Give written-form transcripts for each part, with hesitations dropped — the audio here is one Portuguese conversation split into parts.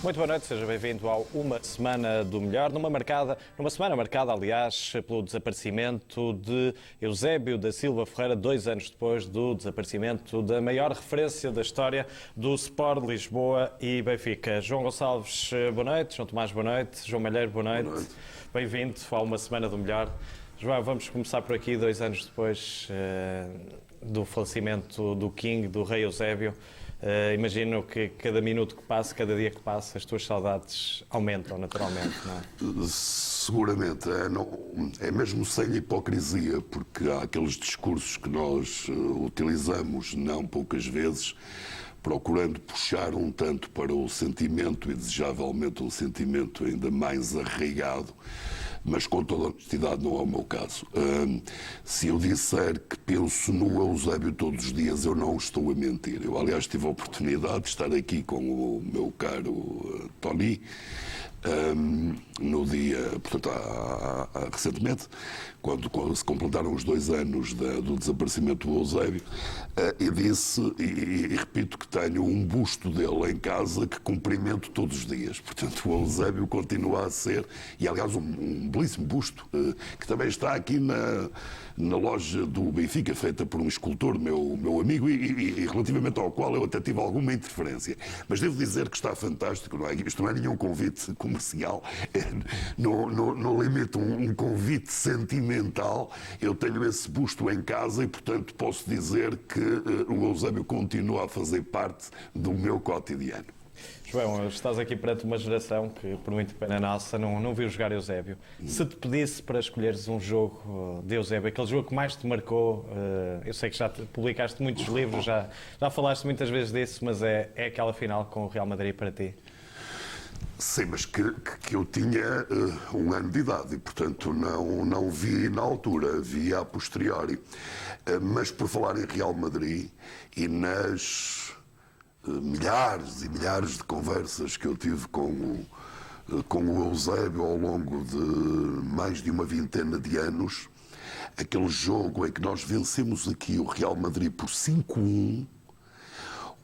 Muito boa noite, seja bem-vindo ao Uma Semana do Melhor, numa semana marcada, aliás, pelo desaparecimento de Eusébio da Silva Ferreira, 2 anos depois do desaparecimento da maior referência da história do Sport Lisboa e Benfica. João Gonçalves, boa noite. João Tomás, boa noite. João Malheiro, boa noite. Boa noite. Bem-vindo ao Uma Semana do Melhor. João, vamos começar por aqui, 2 anos depois do falecimento do King, do Rei Eusébio. Imagino que cada minuto que passa, cada dia que passa, as tuas saudades aumentam naturalmente, não é? Seguramente, é mesmo sem hipocrisia, porque há aqueles discursos que nós utilizamos não poucas vezes, procurando puxar um tanto para o sentimento, e desejavelmente um sentimento ainda mais arraigado, mas com toda a honestidade não é o meu caso. Se eu disser que penso no Eusébio todos os dias, eu não estou a mentir. Eu, aliás, tive a oportunidade de estar aqui com o meu caro Tony, no dia, portanto, recentemente, quando se completaram os 2 anos do desaparecimento do Eusébio, e disse, e repito, que tenho um busto dele em casa que cumprimento todos os dias. Portanto, o Eusébio continua a ser, e aliás um belíssimo busto, que também está aqui na loja do Benfica, feita por um escultor, meu amigo, e relativamente ao qual eu até tive alguma interferência. Mas devo dizer que está fantástico, não é? Isto não é nenhum convite comercial, no limite um convite sentimental. Eu tenho esse busto em casa e, portanto, posso dizer que o Eusébio continua a fazer parte do meu cotidiano. João, estás aqui perante uma geração que, por muito pena nossa, não viu jogar Eusébio. Se te pedisse para escolheres um jogo de Eusébio, aquele jogo que mais te marcou, eu sei que já publicaste muitos livros, já falaste muitas vezes disso, mas é aquela final com o Real Madrid para ti? Sim, mas que eu tinha 1 ano de idade e, portanto, não vi na altura, vi a posteriori. Mas por falar em Real Madrid e nas milhares e milhares de conversas que eu tive com o Eusébio ao longo de mais de uma vintena de anos, aquele jogo em que nós vencemos aqui o Real Madrid por 5-1,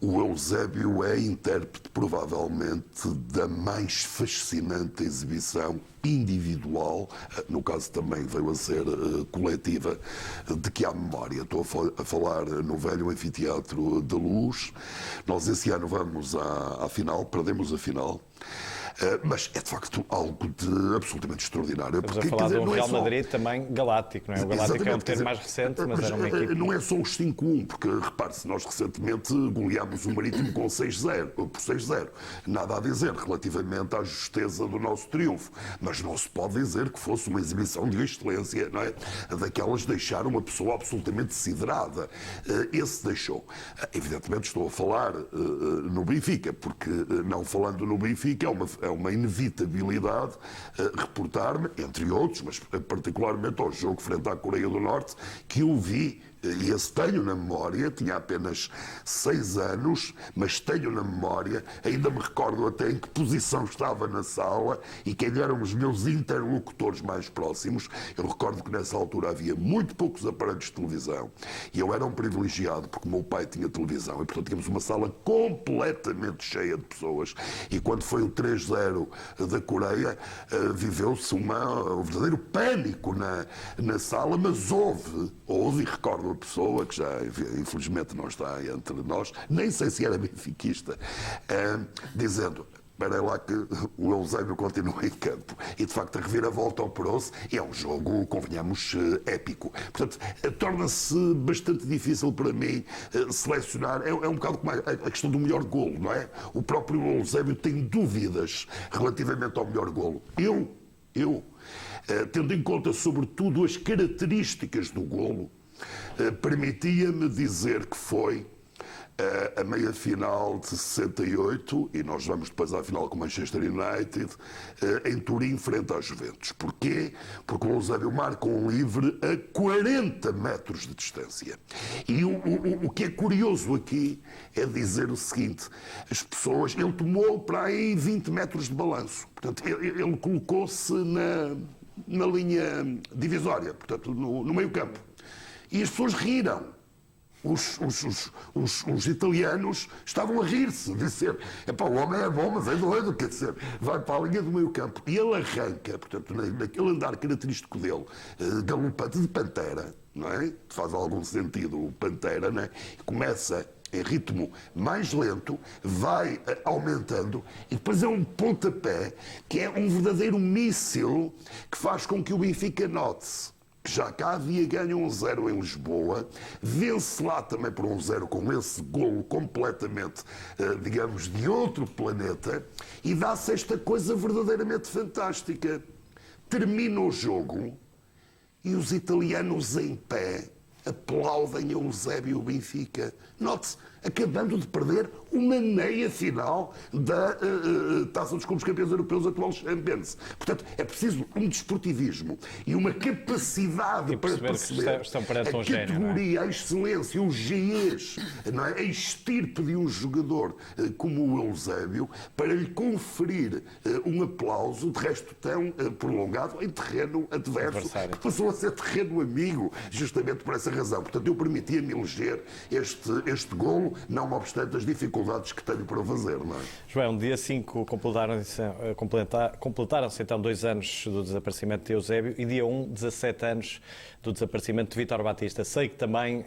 o Eusébio é intérprete, provavelmente, da mais fascinante exibição individual, no caso também veio a ser coletiva, de que há memória. Estou a falar no velho Anfiteatro da Luz. Nós esse ano vamos à final, perdemos a final. Mas é de facto algo de absolutamente extraordinário. Estamos a falar de um Real Madrid também galáctico, não é? O Galáctico é um termo mais recente, mas era uma equipe... Não é só os 5-1, porque repare-se, nós recentemente goleámos o Marítimo com 6-0, por 6-0. Nada a dizer relativamente à justeza do nosso triunfo, mas não se pode dizer que fosse uma exibição de excelência, não é? Daquelas de deixar uma pessoa absolutamente siderada. Esse deixou. Evidentemente estou a falar no Benfica, porque não falando no Benfica é uma inevitabilidade reportar-me, entre outros, mas particularmente ao jogo frente à Coreia do Norte, que eu vi, e esse tenho na memória, tinha apenas 6 anos, mas tenho na memória, ainda me recordo até em que posição estava na sala e quem eram os meus interlocutores mais próximos. Eu recordo que nessa altura havia muito poucos aparelhos de televisão e eu era um privilegiado porque o meu pai tinha televisão e, portanto, tínhamos uma sala completamente cheia de pessoas. E quando foi o 3-0 da Coreia, viveu-se um verdadeiro pânico na sala, mas houve, e recordo a pessoa, que já infelizmente não está entre nós, nem sei se era benfiquista, dizendo: espera lá que o Eusébio continua em campo. E de facto a reviravolta operou-se e é um jogo, convenhamos, épico. Portanto, torna-se bastante difícil para mim selecionar, é um bocado como a questão do melhor golo, não é? O próprio Eusébio tem dúvidas relativamente ao melhor golo. Eu, tendo em conta sobretudo as características do golo, permitia-me dizer que foi a meia-final de 68, e nós vamos depois à final com o Manchester United, em Turim, frente à Juventus. Porquê? Porque o Eusébio marca um livre a 40 metros de distância. E o que é curioso aqui é dizer o seguinte: as pessoas, ele tomou para aí 20 metros de balanço. Portanto, ele colocou-se na linha divisória, portanto, no meio campo. E as pessoas riram. os italianos estavam a rir-se, dizer, epá, o homem é bom, mas é doido, quer dizer, vai para a linha do meio campo. E ele arranca, portanto, naquele andar característico dele, galopante de pantera, não é? Faz algum sentido o pantera, não é? Começa em ritmo mais lento, vai aumentando e depois é um pontapé que é um verdadeiro míssil que faz com que o Benfica note-se. Já cá havia ganho 1-0 em Lisboa, vence lá também por 1-0 com esse golo completamente, digamos, de outro planeta e dá-se esta coisa verdadeiramente fantástica. Termina o jogo e os italianos em pé aplaudem a Eusébio e o Benfica. Note-se, acabando de perder uma meia final da Taça dos Clubes Campeões Europeus, atual Champions. Portanto, é preciso um desportivismo e uma capacidade para perceber estão perante um categoria, gênio, a excelência, o GES, não é? A estirpe de um jogador como o Eusébio, para lhe conferir um aplauso, de resto tão prolongado, em terreno adverso, que passou a ser terreno amigo, justamente por essa razão. Portanto, eu permitia-me eleger este golo, não obstante as dificuldades que tenho para fazer, não é? João, dia 5 completaram-se então 2 anos do desaparecimento de Eusébio e dia 1, 17 anos do desaparecimento de Vítor Batista. Sei que também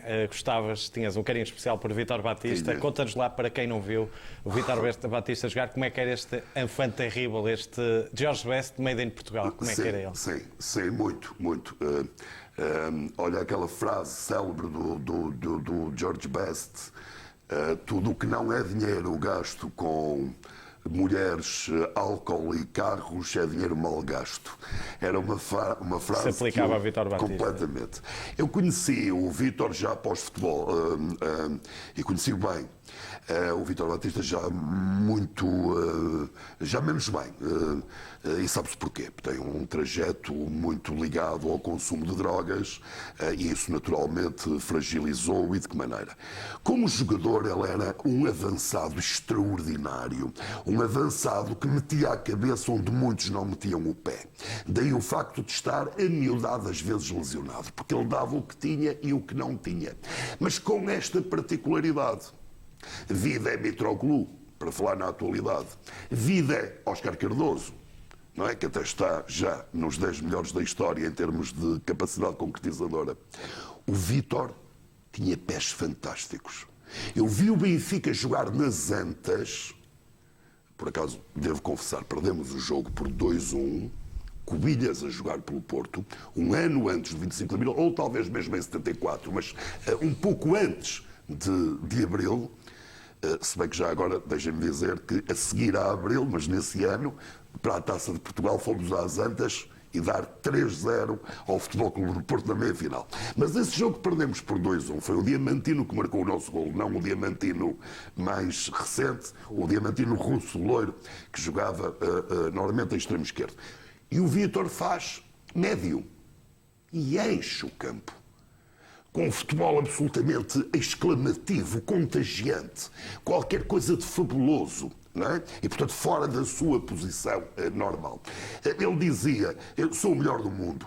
tinhas um carinho especial por Vítor Batista. Conta-nos lá, para quem não viu, o Vítor Batista jogar, como é que era este enfant terrível, este George Best made in Portugal, como é que era ele? Sim, muito. Olha aquela frase célebre do George Best, tudo o que não é dinheiro gasto com mulheres, álcool e carros é dinheiro mal gasto. Era uma frase se aplicava a Vítor Batista. Completamente. Eu conheci o Vítor já após futebol e conheci-o bem. O Vítor Batista já menos bem. E sabe-se porquê? Tem um trajeto muito ligado ao consumo de drogas e isso naturalmente fragilizou-o. E de que maneira? Como jogador ele era um avançado extraordinário, um avançado que metia a cabeça onde muitos não metiam o pé. Daí o facto de estar amiudadas vezes lesionado, porque ele dava o que tinha e o que não tinha. Mas com esta particularidade, vida é Mitroglou, para falar na atualidade, vida é Óscar Cardoso, não é? Que até está já nos 10 melhores da história em termos de capacidade concretizadora. O Vítor tinha pés fantásticos. Eu vi o Benfica jogar nas Antas, por acaso, devo confessar, perdemos o jogo por 2-1, Cobilhas a jogar pelo Porto, um ano antes de 25 de abril, ou talvez mesmo em 74, mas um pouco antes de abril, se bem que já agora, deixem-me dizer que a seguir a abril, mas nesse ano, para a Taça de Portugal, fomos às Antas e dar 3-0 ao Futebol Clube do Porto na meia-final. Mas esse jogo que perdemos por 2-1 foi o Diamantino que marcou o nosso golo, não o Diamantino mais recente, o Diamantino russo, loiro, que jogava normalmente a extremo esquerdo. E o Vítor faz médio e enche o campo com um futebol absolutamente exclamativo, contagiante, qualquer coisa de fabuloso, não é? E, portanto, fora da sua posição normal. Ele dizia, eu sou o melhor do mundo,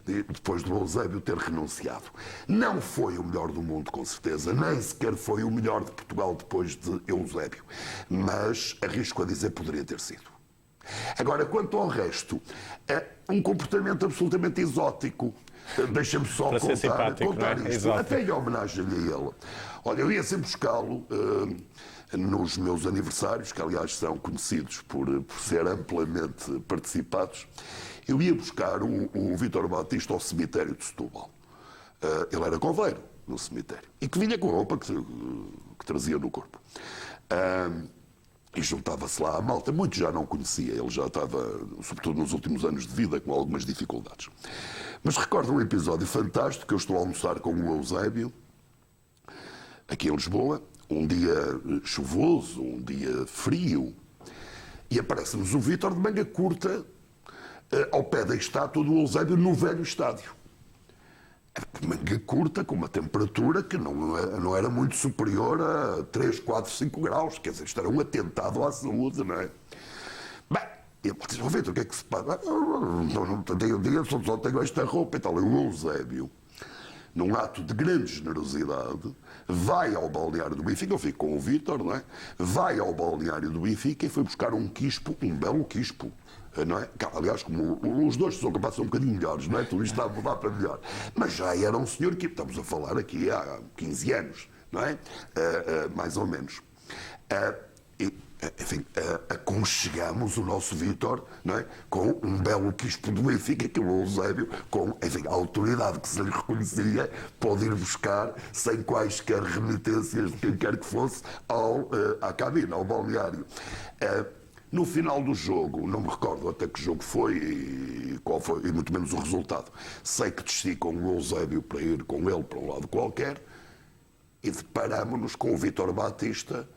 depois do Eusébio ter renunciado. Não foi o melhor do mundo, com certeza, nem sequer foi o melhor de Portugal depois de Eusébio, mas arrisco a dizer poderia ter sido. Agora, quanto ao resto, é um comportamento absolutamente exótico. Deixa-me só contar isto, até em homenagem a ele. Olha, eu ia sempre buscá-lo nos meus aniversários, que aliás são conhecidos por ser amplamente participados. Eu ia buscar o Vítor Batista ao cemitério de Setúbal. Ele era coveiro no cemitério e que vinha com a roupa que trazia no corpo. E juntava-se lá à malta. Muitos já não conhecia, ele já estava, sobretudo nos últimos anos de vida, com algumas dificuldades. Mas recordo um episódio fantástico, que eu estou a almoçar com o Eusébio, aqui em Lisboa, um dia chuvoso, um dia frio, e aparece-nos o Vítor de manga curta, ao pé da estátua do Eusébio, no velho estádio. Manga curta, com uma temperatura que não era muito superior a 3, 4, 5 graus. Quer dizer, isto era um atentado à saúde, não é? Bem, ele disse, Vitor, o que é que se passa? Só tenho esta roupa e tal. E o Eusébio num ato de grande generosidade, vai ao balneário do Benfica, eu fico com o Vítor, não é? Vai ao balneário do Benfica e foi buscar um quispo, um belo quispo. Não é? Aliás, como os dois são capazes de ser um bocadinho melhores, não é? Tudo isto está a mudar para melhor. Mas já era um senhor que estamos a falar aqui há 15 anos, não é? Mais ou menos. Enfim, aconchegamos o nosso Vítor, não é? Com um belo quispo do Benfica, que o Eusébio, com, enfim, a autoridade que se lhe reconhecia, pode ir buscar sem quaisquer remitências de quem quer que fosse à cabine, ao balneário. No final do jogo, não me recordo até que jogo foi e qual foi, e muito menos o resultado. Sei que desci com o Eusébio para ir com ele para um lado qualquer e deparámos-nos com o Vítor Batista.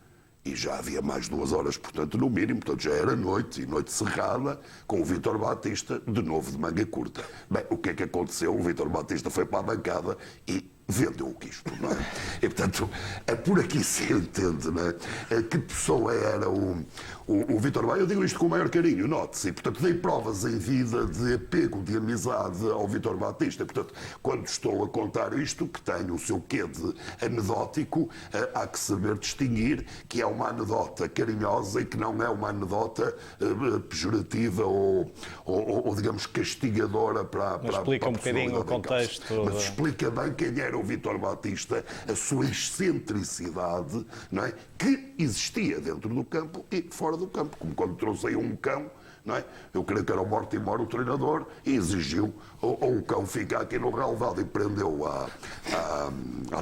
E já havia mais 2 horas, portanto, no mínimo, portanto, já era noite, e noite cerrada, com o Vítor Batista, de novo de manga curta. Bem, o que é que aconteceu? O Vítor Batista foi para a bancada e vendeu o quispo, não é? E, portanto, é por aqui se entende, não é? Que pessoa era o Vítor Batista? Eu digo isto com o maior carinho, note-se. E, portanto, dei provas em vida de apego, de amizade ao Vítor Batista. Portanto, quando estou a contar isto, que tem o seu quê de anedótico, há que saber distinguir que é uma anedota carinhosa e que não é uma anedota pejorativa ou, digamos, castigadora para Mas explica um bocadinho o contexto. Mas explica bem quem era o Vítor Batista, a sua excentricidade, não é? Que existia dentro do campo e fora do campo, como quando trouxe aí um cão, não é? Eu creio que era o Mortimer, o treinador, e exigiu ou o cão fica aqui no relvado e prendeu à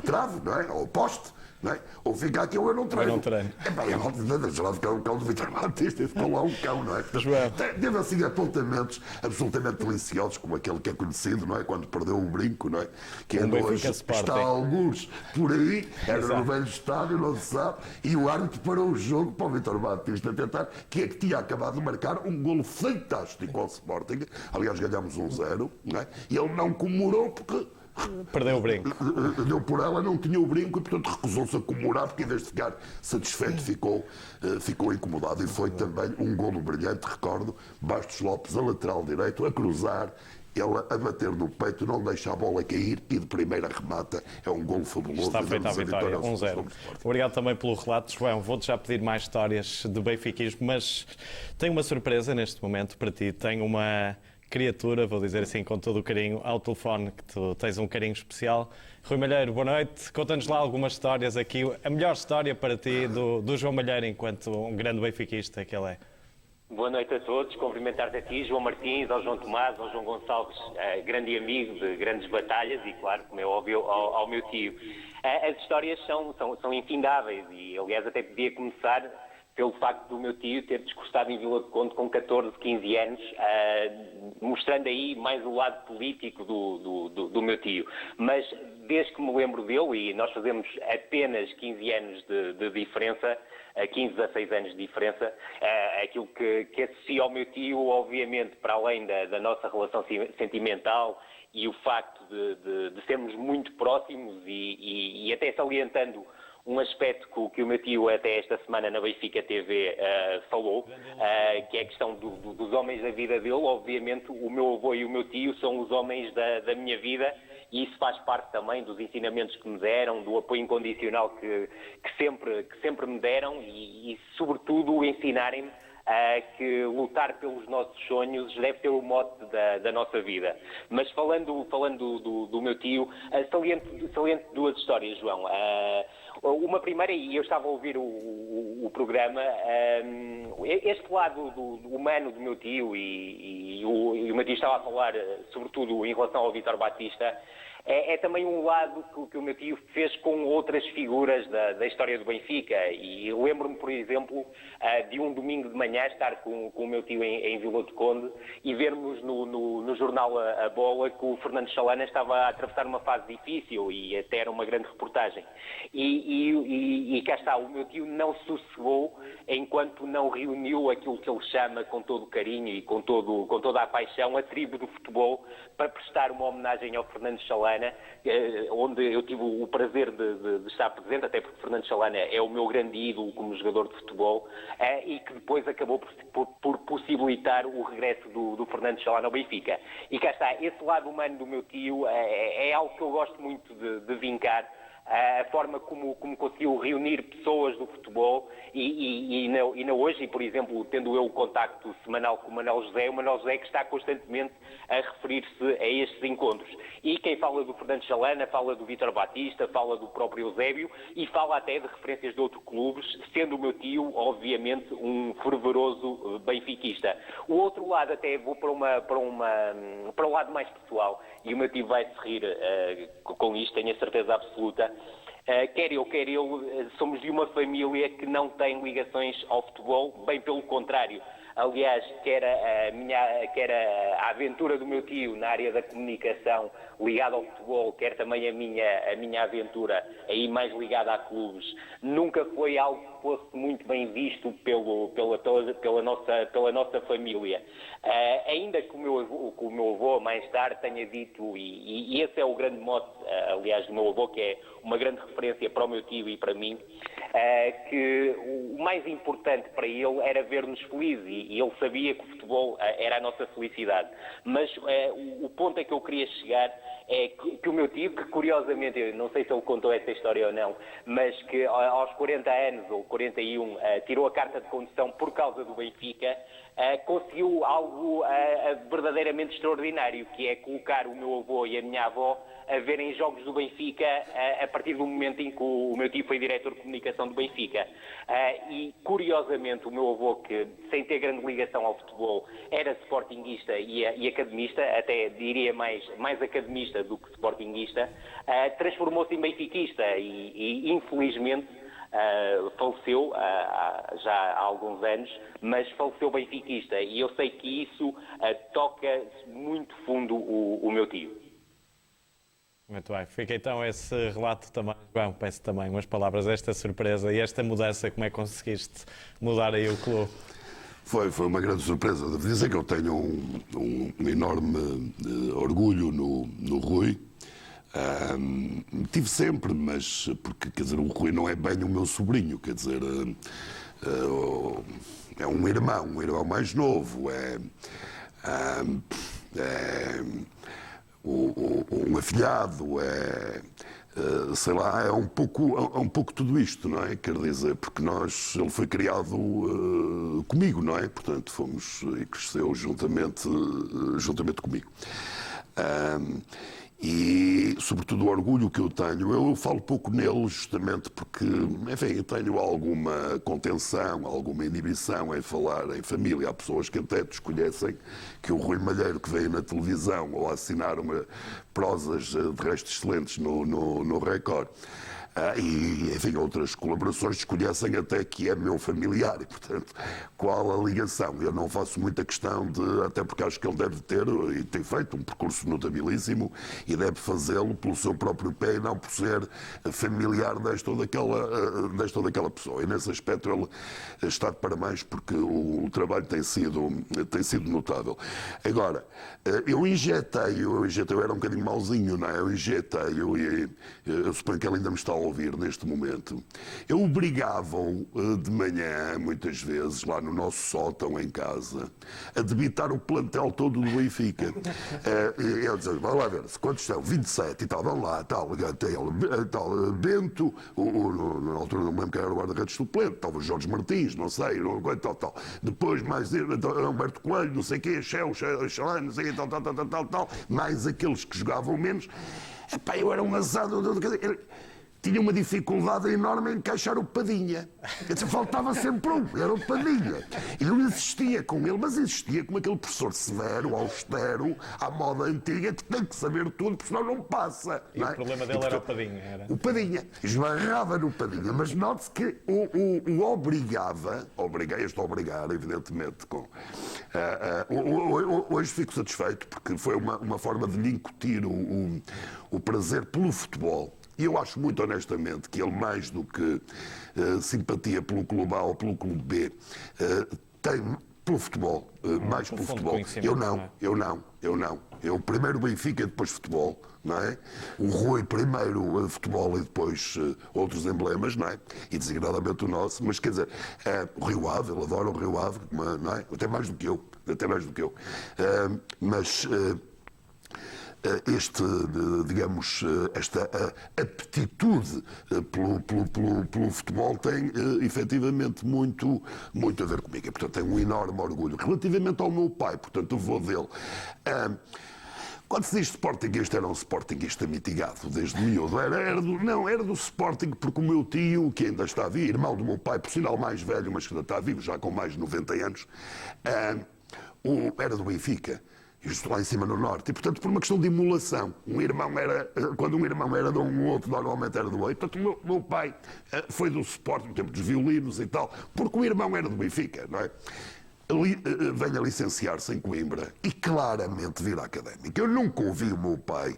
trave, não é? Ao poste. Não é? Ou fica aqui ou eu não treino. É bem, a malta geral ficou o cão do Vítor Batista e ficou lá um cão, não é? Teve assim apontamentos absolutamente deliciosos, como aquele que é conhecido, não é? Quando perdeu o brinco, não é? Que ainda hoje está a alguns por aí, era no velho estádio, não se sabe, e o árbitro parou o jogo para o Vítor Batista tentar, que tinha acabado de marcar um golo fantástico ao Sporting. Aliás, ganhámos 1-0, não é? E ele não comemorou porque perdeu o brinco. Deu por ela, não tinha o brinco e, portanto, recusou-se a comemorar, porque em vez de ficar satisfeito, ficou incomodado. E foi também um golo brilhante, recordo, Bastos Lopes a lateral direito, a cruzar, ele a bater no peito, não deixa a bola cair e de primeira remata. É um golo fabuloso. Está feita a vitória, 1-0. Obrigado também pelo relato, João. Vou-te já pedir mais histórias de benfiquismo, mas tenho uma surpresa neste momento para ti. Tenho uma criatura, vou dizer assim com todo o carinho, ao telefone, que tu tens um carinho especial. Rui Malheiro, boa noite. Conta-nos lá algumas histórias aqui. A melhor história para ti do João Malheiro, enquanto um grande benfiquista que ele é. Boa noite a todos. Cumprimentar-te a ti, João Martins, ao João Tomás, ao João Gonçalves, grande amigo de grandes batalhas e, claro, como é óbvio, ao meu tio. As histórias são infindáveis e, aliás, até podia começar pelo facto do meu tio ter discursado em Vila do Conde com 14, 15 anos, mostrando aí mais o lado político do meu tio. Mas desde que me lembro dele, e nós fazemos apenas 15 anos de diferença, 15, 16 anos de diferença, aquilo que associa ao meu tio, obviamente, para além da nossa relação sentimental e o facto de sermos muito próximos e até salientando um aspecto que o meu tio até esta semana na Benfica TV falou, que é a questão dos homens da vida dele. Obviamente o meu avô e o meu tio são os homens da minha vida e isso faz parte também dos ensinamentos que me deram, do apoio incondicional que sempre me deram e sobretudo ensinarem-me que lutar pelos nossos sonhos deve ser o mote da nossa vida. Mas falando do meu tio, saliente 2 histórias, João. Uma primeira, e eu estava a ouvir o programa, este lado humano do meu tio, e o meu tio estava a falar, sobretudo em relação ao Vítor Batista, é também um lado que o meu tio fez com outras figuras da história do Benfica. E lembro-me, por exemplo, de um domingo de manhã estar com o meu tio em Vila do Conde e vermos no jornal A Bola que o Fernando Chalana estava a atravessar uma fase difícil e até era uma grande reportagem. E cá está, o meu tio não sossegou enquanto não reuniu aquilo que ele chama, com todo o carinho e com toda a paixão, a tribo do futebol, para prestar uma homenagem ao Fernando Chalana Chalana, onde eu tive o prazer de estar presente, até porque Fernando Chalana é o meu grande ídolo como jogador de futebol, e que depois acabou por possibilitar o regresso do Fernando Chalana ao Benfica. E cá está, esse lado humano do meu tio é algo que eu gosto muito de vincar, a forma como conseguiu reunir pessoas do futebol e ainda hoje, por exemplo, tendo eu o contacto semanal com o Manuel José que está constantemente a referir-se a estes encontros. E quem fala do Fernando Chalana, fala do Vítor Batista, fala do próprio Eusébio e fala até de referências de outros clubes, sendo o meu tio, obviamente, um fervoroso benfiquista. O outro lado, até vou para um lado mais pessoal, e o meu tio vai se rir com isto, tenho a certeza absoluta. Quer eu, somos de uma família que não tem ligações ao futebol, bem pelo contrário. Aliás, quer a aventura do meu tio na área da comunicação ligada ao futebol, quer também a minha aventura aí mais ligada a clubes, nunca foi algo que fosse muito bem visto pela nossa família. Ainda que o meu avô mais tarde tenha dito, e esse é o grande mote, aliás, do meu avô, que é uma grande referência para o meu tio e para mim, que o mais importante para ele era ver-nos felizes, e ele sabia que o futebol era a nossa felicidade. Mas o ponto a que eu queria chegar é que o meu tio, que curiosamente, eu não sei se ele contou essa história ou não, mas que aos 40 anos ou 41 tirou a carta de condução por causa do Benfica, conseguiu algo verdadeiramente extraordinário, que é colocar o meu avô e a minha avó a verem jogos do Benfica a partir do momento em que o meu tio foi diretor de comunicação do Benfica. E, curiosamente, o meu avô, que sem ter grande ligação ao futebol, era sportinguista e academista, até diria mais academista do que sportinguista, transformou-se em benfiquista e infelizmente, faleceu já há alguns anos, mas faleceu benfiquista, e eu sei que isso toca muito fundo o meu tio. Muito bem, fica então esse relato também. João, peço também umas palavras, esta surpresa e esta mudança, como é que conseguiste mudar aí o clube? Foi uma grande surpresa. Devo dizer que eu tenho um enorme orgulho no Rui. Tive sempre, mas porque, quer dizer, o Rui não é bem o meu sobrinho, quer dizer, é um irmão mais novo, um afilhado, sei lá, é um pouco tudo isto, não é? Quer dizer, porque ele foi criado comigo, não é? Portanto, fomos e cresceu juntamente comigo. E, sobretudo, o orgulho que eu tenho, eu falo pouco nele justamente porque, enfim, eu tenho alguma contenção, alguma inibição em falar em família. Há pessoas que até desconhecem que o Rui Malheiro, que veio na televisão ou a assinar prosas de resto excelentes no Record, e, enfim, outras colaborações desconhecem até que é meu familiar e, portanto, qual a ligação? Eu não faço muita questão até porque acho que ele deve ter e tem feito um percurso notabilíssimo e deve fazê-lo pelo seu próprio pé e não por ser familiar desta ou daquela pessoa. E nesse aspecto ele está de parabéns porque o trabalho tem sido notável. Agora, eu era um bocadinho mauzinho, não é? Eu suponho que ele ainda me está a ouvir neste momento. Eu obrigava-o de manhã, muitas vezes, lá no nosso sótão em casa, a debitar o plantel todo do Benfica. Eu dizia, vamos lá ver, quantos são? 27 e tal, vamos lá, tal, Bento, na altura não me lembro quem era o guarda-redes suplente, talvez Jorge Martins, não sei, tal. Depois mais Humberto Coelho, não sei o quê, Xalã, não sei o quê, tal, mais aqueles que jogavam menos. Epá, eu era um azado, tinha uma dificuldade enorme em encaixar o Padinha. Quer dizer, faltava sempre era o Padinha. E não existia com ele, mas existia como aquele professor severo, austero, à moda antiga, que tem que saber tudo, porque senão não passa. E o problema dele era o Padinha, era? O Padinha. Esbarrava no Padinha, mas note-se que o obrigava, este a obrigar, evidentemente, hoje fico satisfeito, porque foi uma forma de lhe incutir o prazer pelo futebol. E eu acho muito honestamente que ele, mais do que simpatia pelo Clube A ou pelo Clube B, tem pelo futebol, mais pelo futebol. Eu não. Eu primeiro Benfica e depois futebol, não é? O Rui primeiro futebol e depois outros emblemas, não é? E desigradamente o nosso, mas quer dizer, o Rio Ave, ele adora o Rio Ave, não é? Até mais do que eu. Mas esta aptitude pelo futebol tem efetivamente muito a ver comigo. E, portanto, tenho um enorme orgulho. Relativamente ao meu pai, portanto, o avô dele, quando se diz sportinguista, era um sportinguista mitigado desde miúdo. Era do Sporting, porque o meu tio, que ainda está vivo, irmão do meu pai, por sinal mais velho, mas que ainda está vivo, já com mais de 90 anos, era do Benfica. Isto lá em cima no norte. E, portanto, por uma questão de emulação. Quando um irmão era de um, o outro normalmente era do outro. Portanto, o meu pai foi do Sporting, no tempo dos violinos e tal, porque o irmão era do Benfica, não é? Venho a licenciar-se em Coimbra e claramente vir à Académica. Eu nunca ouvi o meu pai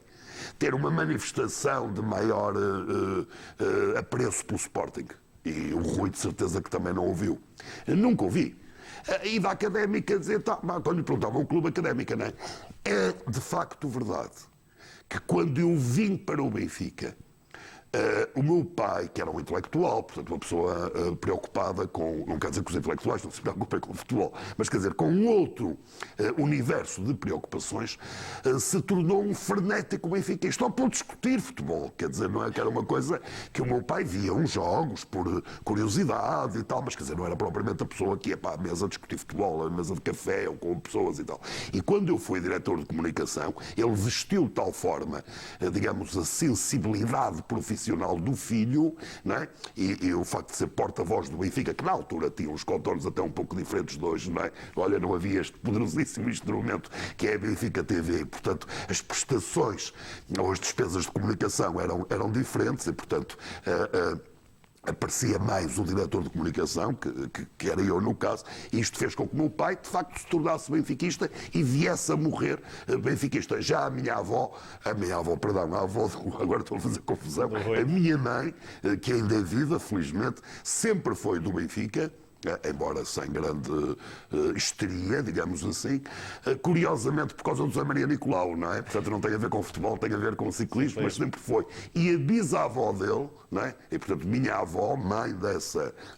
ter uma manifestação de maior apreço pelo Sporting. E o Rui, de certeza, que também não ouviu. Eu nunca ouvi. E da Académica dizer, quando lhe perguntava o clube Académica, não é? É de facto verdade que quando eu vim para o Benfica, o meu pai, que era um intelectual, portanto uma pessoa preocupada com, não quer dizer que os intelectuais não se preocupem com o futebol, mas quer dizer, com um outro universo de preocupações, se tornou um frenético benfiquista, ao ponto de discutir futebol. Quer dizer, não é que era uma coisa que o meu pai via uns jogos por curiosidade e tal, mas quer dizer, não era propriamente a pessoa que ia para a mesa discutir futebol, a mesa de café ou com pessoas e tal. E quando eu fui diretor de comunicação, ele vestiu de tal forma, digamos, a sensibilidade profissional do filho, não é? E o facto de ser porta-voz do Benfica, que na altura tinha uns contornos até um pouco diferentes de hoje, não é? Olha, não havia este poderosíssimo instrumento que é a Benfica TV, e, portanto, as prestações ou as despesas de comunicação eram diferentes e, portanto, aparecia mais o diretor de comunicação, que era eu no caso, e isto fez com que o meu pai, de facto, se tornasse benfiquista e viesse a morrer benfiquista. Já a avó, agora estou a fazer confusão, a minha mãe, que ainda é viva, felizmente, sempre foi do Benfica, embora sem grande histeria, digamos assim, curiosamente por causa do José Maria Nicolau, não é? Portanto, não tem a ver com futebol, tem a ver com ciclismo, mas sempre foi. E a bisavó dele, não é? E, portanto, minha avó, mãe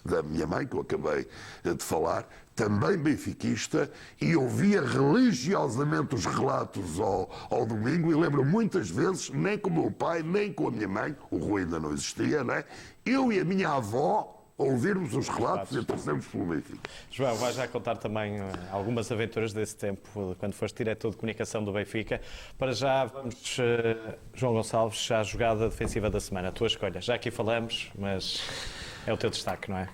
da minha mãe, que eu acabei de falar, também benfiquista, e ouvia religiosamente os relatos ao domingo, e lembro muitas vezes, nem com o meu pai, nem com a minha mãe, o Rui ainda não existia, não é? Eu e a minha avó ouvirmos os relatos e torcemos pelo Benfica. João, vais já contar também algumas aventuras desse tempo, quando foste diretor de comunicação do Benfica. Para já, vamos, João Gonçalves, à jogada defensiva da semana. A tua escolha. Já aqui falamos, mas é o teu destaque, não é?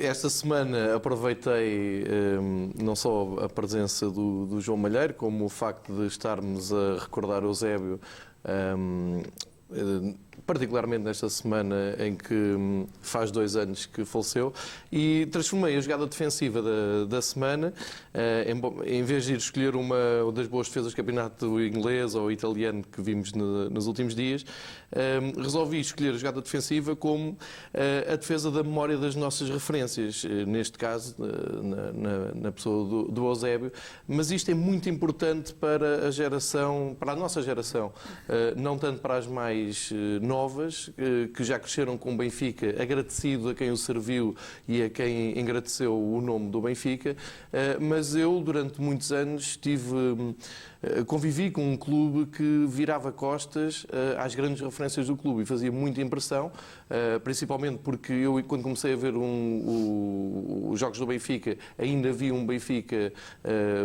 Esta semana aproveitei não só a presença do João Malheiro, como o facto de estarmos a recordar o Eusébio, particularmente nesta semana em que faz 2 anos que faleceu, e transformei a jogada defensiva da semana, em vez de ir escolher uma das boas defesas do campeonato inglês ou italiano que vimos nos últimos dias, resolvi escolher a jogada defensiva como a defesa da memória das nossas referências, neste caso na pessoa do Eusébio, mas isto é muito importante para a nossa geração, não tanto para as mais novas, que já cresceram com o Benfica, agradecido a quem o serviu e a quem engrandeceu o nome do Benfica, mas eu, durante muitos anos, convivi com um clube que virava costas às grandes referências do clube e fazia muita impressão, principalmente porque eu, quando comecei a ver os jogos do Benfica, ainda vi um Benfica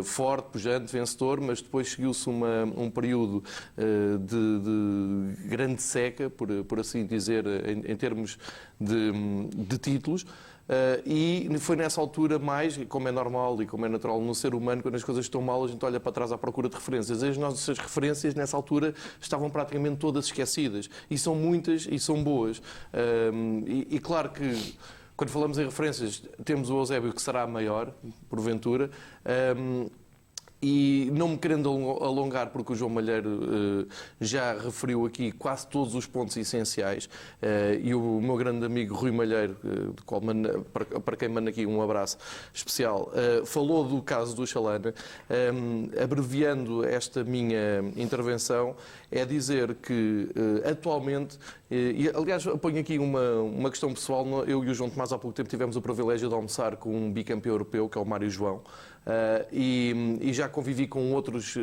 forte, pujante, vencedor, mas depois seguiu-se um período de grande seca, por assim dizer, em termos de títulos. E foi nessa altura mais, como é normal e como é natural no ser humano, quando as coisas estão mal, a gente olha para trás à procura de referências. As nossas referências, nessa altura, estavam praticamente todas esquecidas. E são muitas e são boas. E claro que, quando falamos em referências, temos o Eusébio, que será maior, porventura. E não me querendo alongar, porque o João Malheiro já referiu aqui quase todos os pontos essenciais, e o meu grande amigo Rui Malheiro, para quem mando aqui um abraço especial, falou do caso do Chalana. Abreviando esta minha intervenção, é dizer que atualmente, e aliás ponho aqui uma questão pessoal, eu e o João Tomás há pouco tempo tivemos o privilégio de almoçar com um bicampeão europeu, que é o Mário João, e já convivi com outros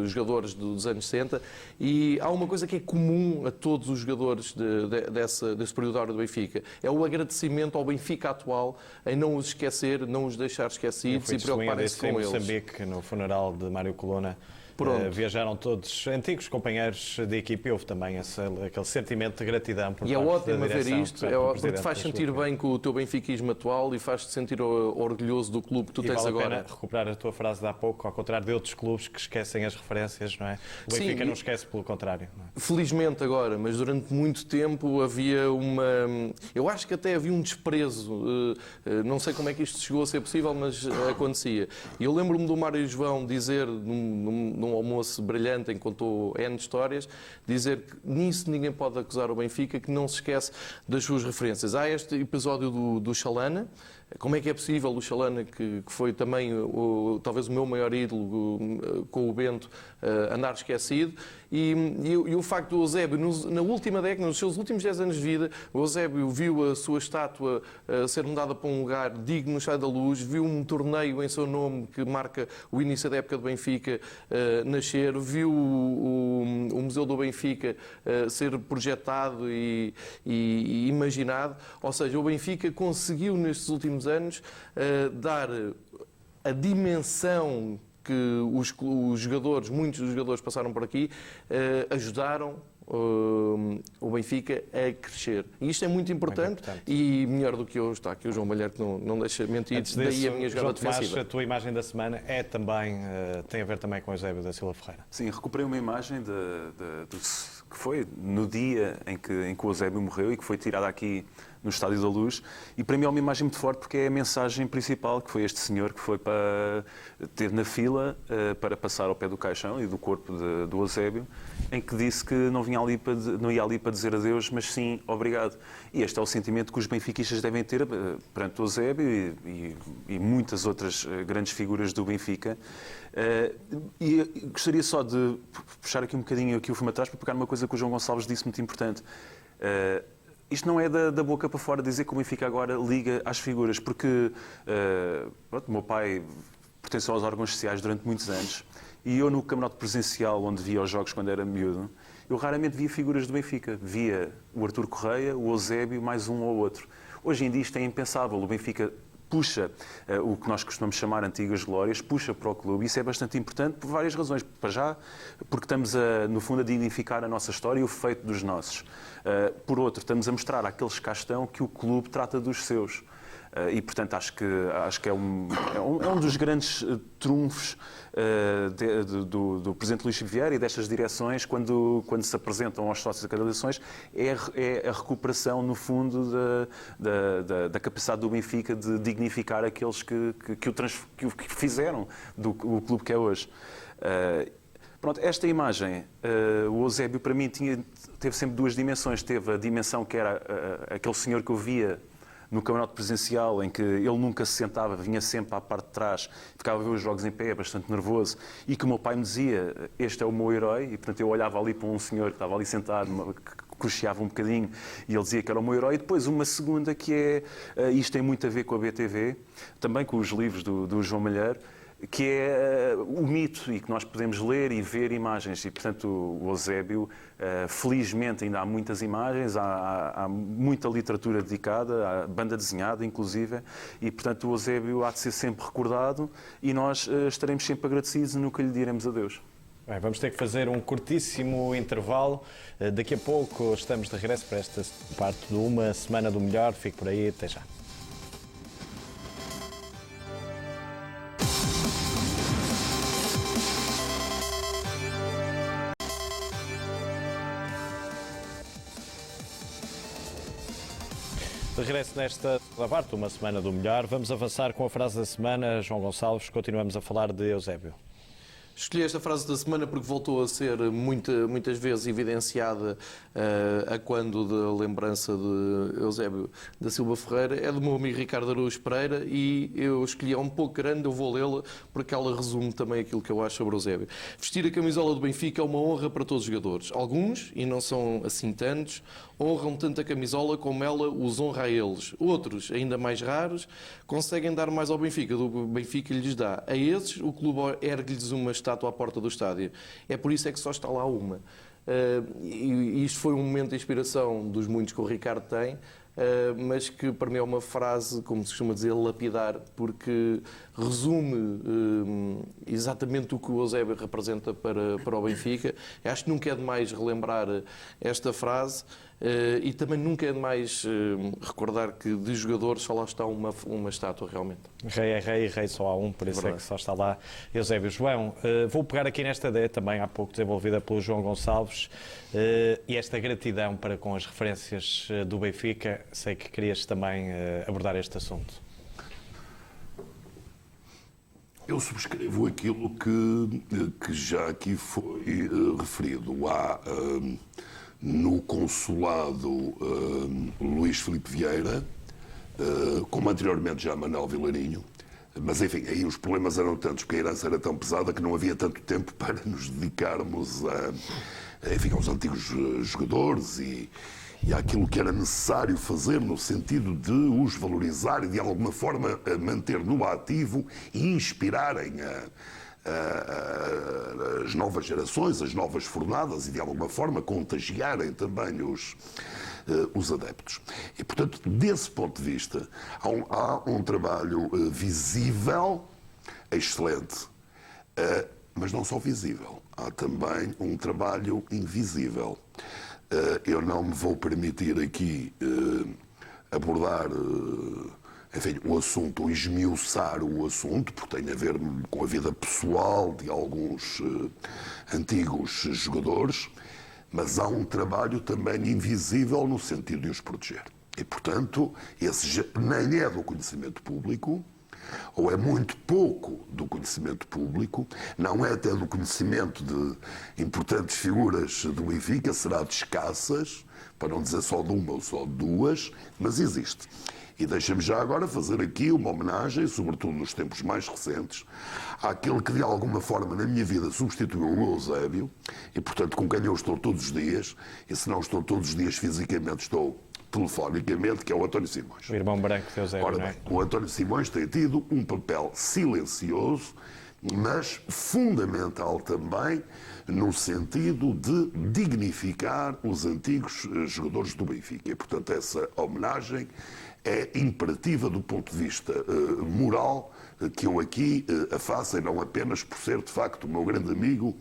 jogadores dos anos 60, e há uma coisa que é comum a todos os jogadores desse período da hora do Benfica, é o agradecimento ao Benfica atual em não os esquecer, não os deixar esquecidos e preocuparem-se com eles. Em Moçambique, no funeral de Mário Colonna, viajaram todos antigos companheiros de equipe e houve também aquele sentimento de gratidão por parte da direção. E é ótimo ver isto, porque te faz sentir bem com o teu benfiquismo atual e faz-te sentir orgulhoso do clube que tu tens agora. E vale a pena recuperar a tua frase de há pouco, ao contrário de outros clubes que esquecem as referências, não é? O Benfica não esquece, pelo contrário. Não é? Felizmente agora, mas durante muito tempo havia uma... Eu acho que até havia um desprezo, não sei como é que isto chegou a ser possível, mas acontecia. E eu lembro-me do Mário João dizer, num almoço brilhante em que contou N histórias, dizer que nisso ninguém pode acusar o Benfica, que não se esquece das suas referências. Há este episódio do Chalana. Como é que é possível o Chalana, que foi também talvez o meu maior ídolo com o Bento, andar esquecido? E o facto do Eusébio, na última década, nos seus últimos 10 anos de vida, o Eusébio viu a sua estátua ser mudada para um lugar digno no Estádio da Luz, viu um torneio em seu nome que marca o início da época do Benfica nascer, viu o Museu do Benfica ser projetado e imaginado. Ou seja, o Benfica conseguiu nestes últimos anos dar a dimensão que os jogadores, muitos dos jogadores passaram por aqui, ajudaram o Benfica a crescer. E isto é muito importante, e melhor do que eu está aqui o João Malheiro, que não deixa mentir. Antes daí disso, a minha jogada defensiva. Tomás, a tua imagem da semana é também, tem a ver também com o Eusébio da Silva Ferreira. Sim, recuperei uma imagem que foi no dia em que o Eusébio morreu e que foi tirada aqui no Estádio da Luz, e para mim é uma imagem muito forte porque é a mensagem principal, que foi este senhor que foi para ter na fila para passar ao pé do caixão e do corpo do Eusébio, em que disse que não ia ali para dizer adeus, mas sim obrigado. E este é o sentimento que os benfiquistas devem ter perante o Eusébio e muitas outras grandes figuras do Benfica. E gostaria só de puxar aqui um bocadinho aqui o filme atrás para pegar numa coisa que o João Gonçalves disse muito importante. Isto não é da boca para fora dizer que o Benfica agora liga às figuras, porque o meu pai pertenceu aos órgãos sociais durante muitos anos e eu no camarote presencial, onde via os jogos quando era miúdo, eu raramente via figuras do Benfica. Via o Artur Correia, o Eusébio, mais um ou outro. Hoje em dia isto é impensável. O Benfica puxa o que nós costumamos chamar antigas glórias, puxa para o clube. Isso é bastante importante por várias razões. Para já, porque estamos, no fundo, a dignificar a nossa história e o feito dos nossos. Por outro, estamos a mostrar àqueles que cá estão que o clube trata dos seus. E, portanto, acho que é um dos grandes trunfos do Presidente Luís Vieira e destas direções, quando se apresentam aos sócios de cada eleições, é a recuperação, no fundo, da capacidade do Benfica de dignificar aqueles que o fizeram do clube que é hoje. Pronto, esta imagem, o Eusébio, para mim, teve sempre duas dimensões. Teve a dimensão que era aquele senhor que eu via no camarote presencial, em que ele nunca se sentava, vinha sempre à parte de trás, ficava a ver os jogos em pé, bastante nervoso, e que o meu pai me dizia, este é o meu herói, e portanto eu olhava ali para um senhor que estava ali sentado, que cocheava um bocadinho, e ele dizia que era o meu herói. E depois uma segunda que é, isto tem muito a ver com a BTV, também com os livros do João Malheiro, que é o mito e que nós podemos ler e ver imagens. E, portanto, o Eusébio, felizmente, ainda há muitas imagens, há muita literatura dedicada, há banda desenhada, inclusive, e, portanto, o Eusébio há de ser sempre recordado e nós estaremos sempre agradecidos e nunca lhe diremos adeus. Bem, vamos ter que fazer um curtíssimo intervalo. Daqui a pouco estamos de regresso para esta parte de uma semana do melhor. Fique por aí, até já. De regresso nesta parte, uma semana do melhor, vamos avançar com a frase da semana. João Gonçalves, continuamos a falar de Eusébio. Escolhi esta frase da semana porque voltou a ser muitas vezes evidenciada a quando da lembrança de Eusébio da Silva Ferreira. É do meu amigo Ricardo Araújo Pereira e eu escolhi, é um pouco grande, eu vou lê-la porque ela resume também aquilo que eu acho sobre Eusébio. Vestir a camisola do Benfica é uma honra para todos os jogadores. Alguns, e não são assim tantos, honram tanto a camisola como ela os honra a eles. Outros, ainda mais raros, conseguem dar mais ao Benfica do que o Benfica lhes dá. A esses, o clube ergue-lhes uma estátua à porta do estádio. É por isso é que só está lá uma. E isto foi um momento de inspiração dos muitos que o Ricardo tem, mas que para mim é uma frase, como se costuma dizer, lapidar, porque resume exatamente o que o Eusébio representa para o Benfica. Eu acho que nunca é demais relembrar esta frase. E também nunca é demais recordar que de jogadores só lá está uma estátua realmente. Rei é rei e rei só há um, por isso é que só está lá Eusébio. João, vou pegar aqui nesta ideia também há pouco desenvolvida pelo João Gonçalves e esta gratidão para com as referências do Benfica. Sei que querias também abordar este assunto. Eu subscrevo aquilo que já aqui foi referido. Há no consulado Luís Filipe Vieira, como anteriormente já Manuel Vilarinho, mas enfim, aí os problemas eram tantos, porque a herança era tão pesada que não havia tanto tempo para nos dedicarmos aos antigos jogadores e àquilo que era necessário fazer no sentido de os valorizar e de alguma forma manter no ativo e inspirarem as novas gerações, as novas fornadas e de alguma forma contagiarem também os adeptos. E portanto, desse ponto de vista, há um trabalho visível, excelente, mas não só visível, há também um trabalho invisível. Eu não me vou permitir aqui abordar enfim, o assunto, esmiuçar o assunto, porque tem a ver com a vida pessoal de alguns antigos jogadores, mas há um trabalho também invisível no sentido de os proteger. E, portanto, esse nem é do conhecimento público, ou é muito pouco do conhecimento público, não é até do conhecimento de importantes figuras do Benfica, será de escassas, para não dizer só de uma ou só de duas, mas existe. E deixa-me já agora fazer aqui uma homenagem, sobretudo nos tempos mais recentes, àquele que de alguma forma na minha vida substituiu o Eusébio, e portanto com quem eu estou todos os dias, e se não estou todos os dias fisicamente, estou telefonicamente, que é o António Simões. O irmão branco de Eusébio, Ora não é? bem, o António Simões tem tido um papel silencioso, mas fundamental também no sentido de dignificar os antigos jogadores do Benfica. E, portanto, essa homenagem é imperativa do ponto de vista moral que eu aqui a faço, e não apenas por ser, de facto, o meu grande amigo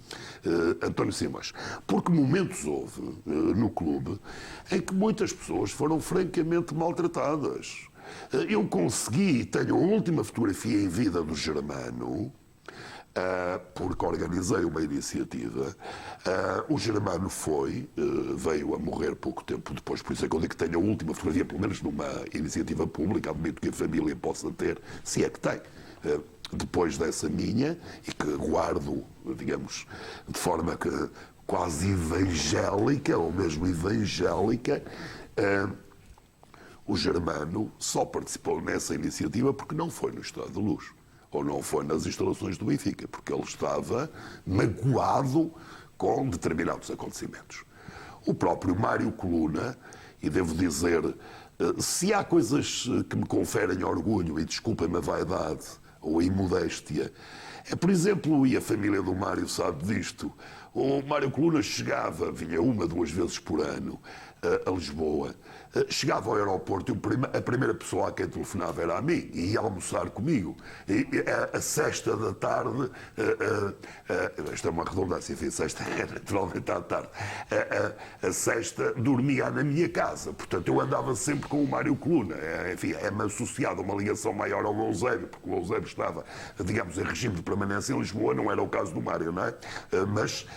António Simões. Porque momentos houve no clube em que muitas pessoas foram francamente maltratadas. Eu consegui, tenho a última fotografia em vida do Germano, porque organizei uma iniciativa. O Germano veio a morrer pouco tempo depois, por isso é que eu digo que tenho a última fotografia, pelo menos numa iniciativa pública, admito que a família possa ter, se é que tem, depois dessa minha, e que guardo, digamos, de forma que quase evangélica, ou mesmo evangélica. O Germano só participou nessa iniciativa porque não foi no Estádio da Luz, ou não foi nas instalações do Benfica, porque ele estava magoado com determinados acontecimentos. O próprio Mário Coluna, e devo dizer, se há coisas que me conferem orgulho, e desculpem-me a vaidade ou a imodéstia, é, por exemplo, e a família do Mário sabe disto, o Mário Coluna vinha 1 ou 2 vezes por ano a Lisboa, chegava ao aeroporto e a primeira pessoa a quem telefonava era a mim, e ia almoçar comigo. E a sexta da tarde, isto é uma redundância, enfim, sexta é naturalmente à tarde, a sexta dormia na minha casa, portanto eu andava sempre com o Mário Coluna, enfim, é-me associado a uma ligação maior ao Eusébio, porque o Eusébio estava, digamos, em regime de permanência em Lisboa, não era o caso do Mário, não é? Mas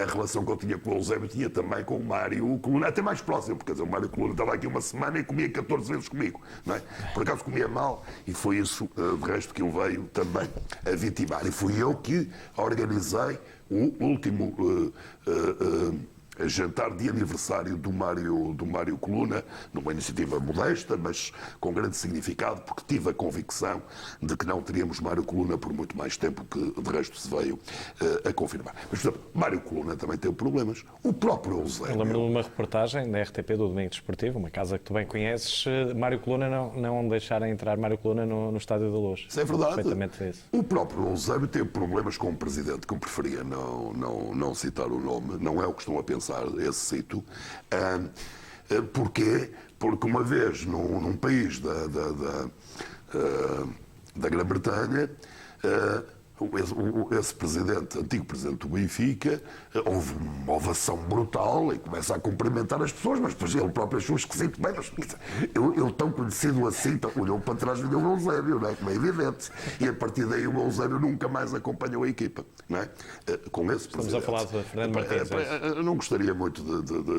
a relação que eu tinha com o Eusébio tinha também com o Mário Coluna, até mais próximo, porque quer dizer, o Mário Coluna estava aqui aqui uma semana e comia 14 vezes comigo. Não é? Por acaso comia mal e foi isso, de resto, que ele veio também a vitimar. E fui eu que organizei o último jantar de aniversário do Mário Coluna, numa iniciativa modesta, mas com grande significado, porque tive a convicção de que não teríamos Mário Coluna por muito mais tempo, que de resto se veio a confirmar. Mas, por exemplo, Mário Coluna também teve problemas. O próprio Eusébio... Eu lembro de uma reportagem na RTP do Domingo Desportivo, uma casa que tu bem conheces, Mário Coluna não deixarem entrar Mário Coluna no Estádio da Luz. Isso é verdade. Perfeitamente isso. O próprio Eusébio teve problemas com o presidente, que eu preferia não citar o nome, não é o que estão a pensar, esse cito. Porquê? Porque uma vez num país da Grã-Bretanha, esse presidente, antigo presidente do Benfica, houve uma ovação brutal e começa a cumprimentar as pessoas, mas depois ele próprio achou esquisito. Bem, mas ele tão conhecido assim, olhou para trás e viu o Eusébio, não é? Como é evidente. E a partir daí o Eusébio nunca mais acompanhou a equipa, não é? Com esse presidente. Estamos a falar de Fernando Martins. Eu não gostaria muito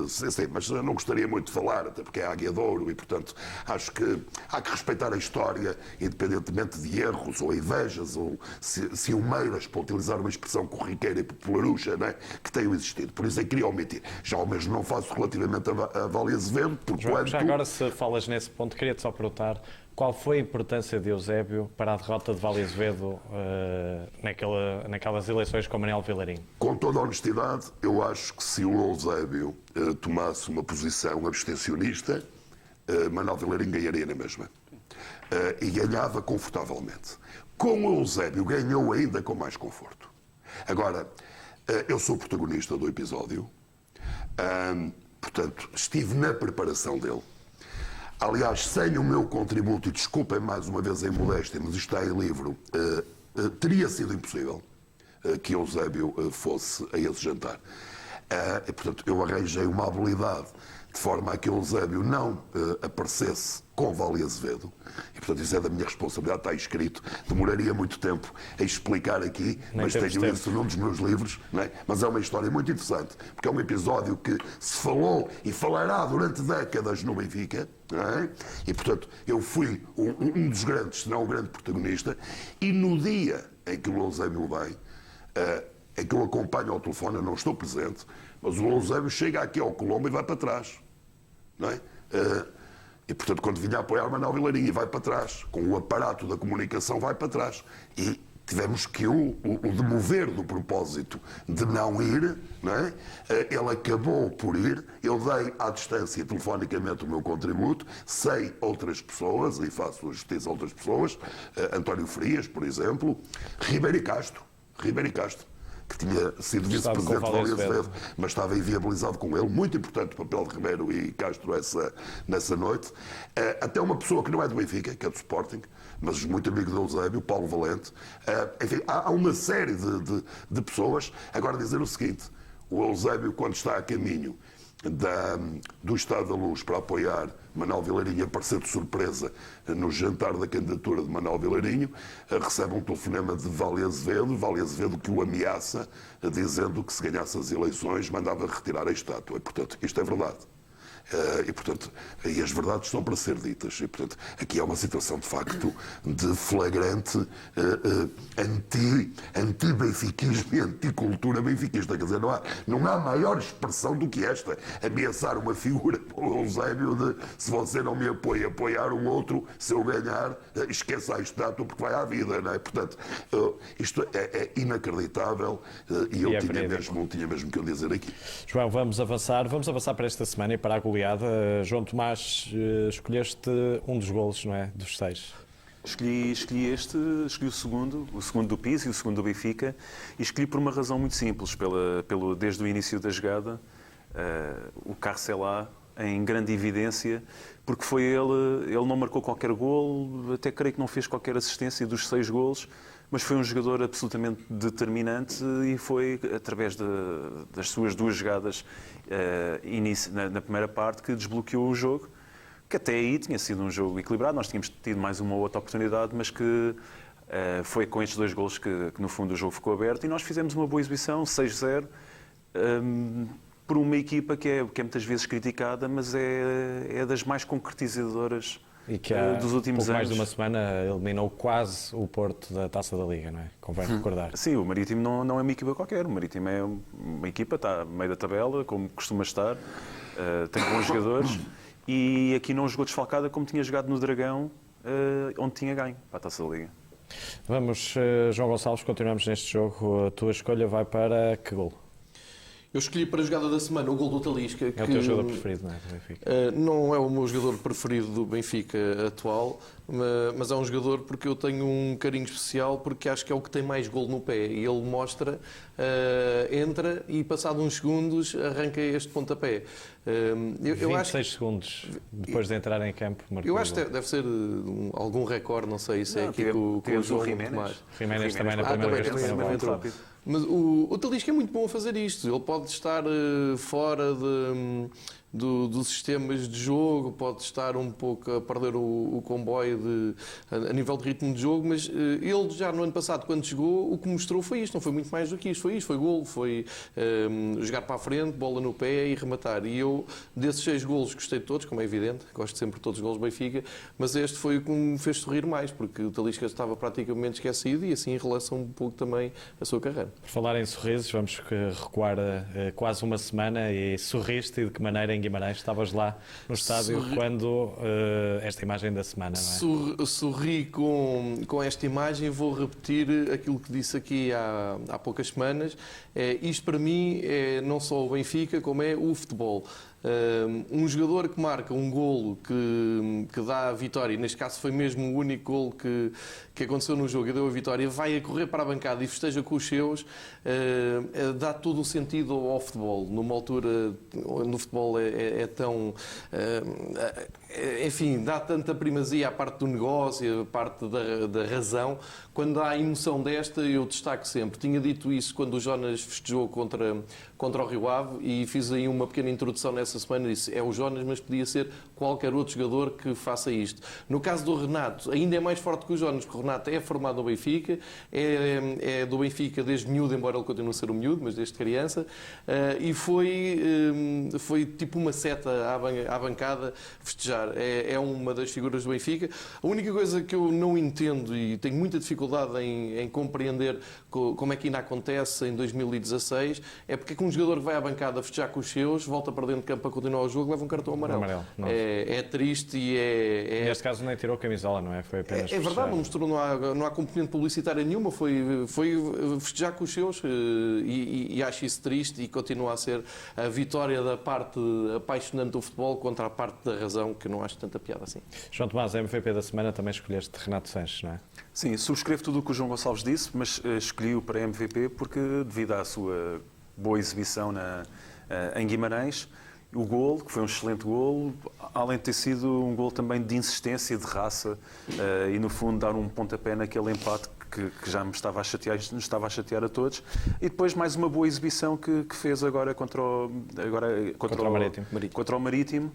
sim, mas eu não gostaria muito de falar, até porque é Águia de Ouro e, portanto, acho que há que respeitar a história, independentemente de erros ou invejas ou ciumeiras, para utilizar uma expressão corriqueira e popularucha, não é? Que tenham existido. Por isso é que queria omitir. Já o mesmo não faço relativamente a Vale Azevedo, porque João, já agora, se falas nesse ponto, queria-te só perguntar qual foi a importância de Eusébio para a derrota de Vale Azevedo naquelas eleições com Manuel Vilarinho? Com toda a honestidade, eu acho que se o Eusébio tomasse uma posição abstencionista, Manuel Vilarinho ganharia na mesma. E ganhava confortavelmente. Com o Eusébio ganhou ainda com mais conforto. Agora, eu sou protagonista do episódio, portanto, estive na preparação dele. Aliás, sem o meu contributo, e desculpem mais uma vez a imodéstia, mas isto está em livro, teria sido impossível que Eusébio fosse a esse jantar. E, portanto, eu arranjei uma habilidade de forma a que Eusébio não aparecesse com Vale Azevedo. E, portanto, isso é da minha responsabilidade, está escrito. Demoraria muito tempo a explicar aqui, mas tenho isso num dos meus livros. Não é? Mas é uma história muito interessante, porque é um episódio que se falou e falará durante décadas no Benfica. Não é? E, portanto, eu fui um dos grandes, se não o grande protagonista, e no dia em que o Eusébio vem, é que eu acompanho ao telefone, eu não estou presente, mas o Eusébio chega aqui ao Colombo e vai para trás. Não é? E, portanto, quando vinha a apoiar Manuel Vilarinho e vai para trás, com o aparato da comunicação vai para trás. E tivemos que o demover do propósito de não ir, não é? Ele acabou por ir, eu dei à distância telefonicamente o meu contributo, sei outras pessoas, e faço justiça a outras pessoas, António Frias, por exemplo, Ribeiro Castro, que tinha sido vice-presidente de Vale Azevedo, mas estava inviabilizado com ele. Muito importante o papel de Ribeiro e Castro nessa noite. Até uma pessoa que não é do Benfica, que é do Sporting, mas muito amigo do Eusébio, Paulo Valente. Enfim, há uma série de pessoas. Agora dizer o seguinte, o Eusébio, quando está a caminho do Estado da Luz para apoiar Manuel Vilarinho, aparecer de surpresa no jantar da candidatura de Manuel Vilarinho, recebe um telefonema de Vale Azevedo que o ameaça, dizendo que se ganhasse as eleições mandava retirar a estátua. E, portanto, isto é verdade. E, portanto, e as verdades estão para ser ditas. E, portanto, aqui é uma situação, de facto, de flagrante anti-benfiquismo e anticultura benfiquista. Quer dizer, não há maior expressão do que esta. Ameaçar uma figura, o Eusébio, de se você não me apoia, apoiar um outro, se eu ganhar, esqueça a estátua porque vai à vida, não é? Portanto, isto é inacreditável e eu tinha mesmo que eu dizer aqui. João, vamos avançar para esta semana e para a goleada. João Tomás, escolheste um dos golos, não é? Dos 6. Escolhi o segundo do Pizzi e o segundo do Benfica, e escolhi por uma razão muito simples, desde o início da jogada, o Carcelá em grande evidência, porque foi ele não marcou qualquer golo, até creio que não fez qualquer assistência dos 6 golos, mas foi um jogador absolutamente determinante e foi através das suas 2 jogadas na primeira parte que desbloqueou o jogo, que até aí tinha sido um jogo equilibrado, nós tínhamos tido mais uma ou outra oportunidade, mas que foi com estes 2 golos que no fundo o jogo ficou aberto e nós fizemos uma boa exibição, 6-0. por uma equipa que é muitas vezes criticada, mas é das mais concretizadoras E que dos últimos pouco mais anos. de uma semana eliminou quase o Porto da Taça da Liga, não é? Convém recordar. Sim, o Marítimo não é uma equipa qualquer. O Marítimo é uma equipa, está no meio da tabela, como costuma estar, tem bons jogadores e aqui não jogou desfalcada como tinha jogado no Dragão, onde tinha ganho para a Taça da Liga. Vamos, João Gonçalves, continuamos neste jogo. A tua escolha vai para que gol? Eu escolhi para a jogada da semana o gol do Talisca. É o teu jogador preferido, não é? Do Benfica. Não é o meu jogador preferido do Benfica atual, mas é um jogador porque eu tenho um carinho especial, porque acho que é o que tem mais gol no pé. E ele mostra, entra e, passado uns segundos, arranca este pontapé. Eu 26 acho que, segundos depois de entrar em campo. marcou eu o acho que gol. deve ser algum recorde, não sei se é Não, aqui com o tivemos João Jiménez. Tomás. Jiménez também na Ah, primeira também vez que foi no também gol. entrou. Mas o Talisca é muito bom a fazer isto. Ele pode estar fora dos sistemas de jogo, pode estar um pouco a perder o comboio a nível de ritmo de jogo, mas ele já no ano passado, quando chegou, o que mostrou foi isto. Não foi muito mais do que isto. Foi golo, foi jogar para a frente, bola no pé e rematar. E eu, desses 6 golos, gostei de todos, como é evidente. Gosto sempre de todos os golos do Benfica, mas este foi o que me fez sorrir mais, porque o Talisca estava praticamente esquecido e assim relança um pouco também a sua carreira. Por falar em sorrisos, vamos recuar quase uma semana e sorriste e de que maneira em Guimarães? Estavas lá no estádio quando esta imagem da semana, não é? Sorri com esta imagem e vou repetir aquilo que disse aqui há poucas semanas. Isto para mim é não só o Benfica, como é o futebol. Um jogador que marca um golo que dá a vitória, neste caso foi mesmo o único golo que aconteceu no jogo e deu a vitória, vai a correr para a bancada e festeja com os seus, dá todo o sentido ao futebol. Numa altura, no futebol é tão... enfim, dá tanta primazia à parte do negócio, à parte da razão. Quando há emoção desta, eu destaco sempre. Tinha dito isso quando o Jonas festejou contra o Rio Ave e fiz aí uma pequena introdução nessa semana. Disse, é o Jonas, mas podia ser qualquer outro jogador que faça isto. No caso do Renato, ainda é mais forte que o Jonas, porque o Renato é formado no Benfica, é do Benfica desde miúdo, embora ele continue a ser um miúdo, mas desde criança, e foi tipo uma seta à bancada festejar. É uma das figuras do Benfica. A única coisa que eu não entendo e tenho muita dificuldade em compreender como é que ainda acontece em 2016 é porque é que um jogador que vai à bancada festejar com os seus, volta para dentro de campo para continuar o jogo, leva um cartão amarelo. É triste e Neste caso nem tirou a camisola, não é? Foi apenas é verdade, não mostrou, não há componente publicitária nenhuma, foi festejar com os seus e acho isso triste e continua a ser a vitória da parte apaixonante do futebol contra a parte da razão, que eu não acho tanta piada assim. João Tomás, MVP da semana também escolheste Renato Sanches, não é? Sim, subscrevo tudo o que o João Gonçalves disse, mas escolhi-o para MVP porque, devido à sua boa exibição em Guimarães, o golo, que foi um excelente golo, além de ter sido um golo também de insistência, de raça, e no fundo dar um pontapé naquele empate que já nos estava a chatear a todos, e depois mais uma boa exibição que fez agora contra o Marítimo.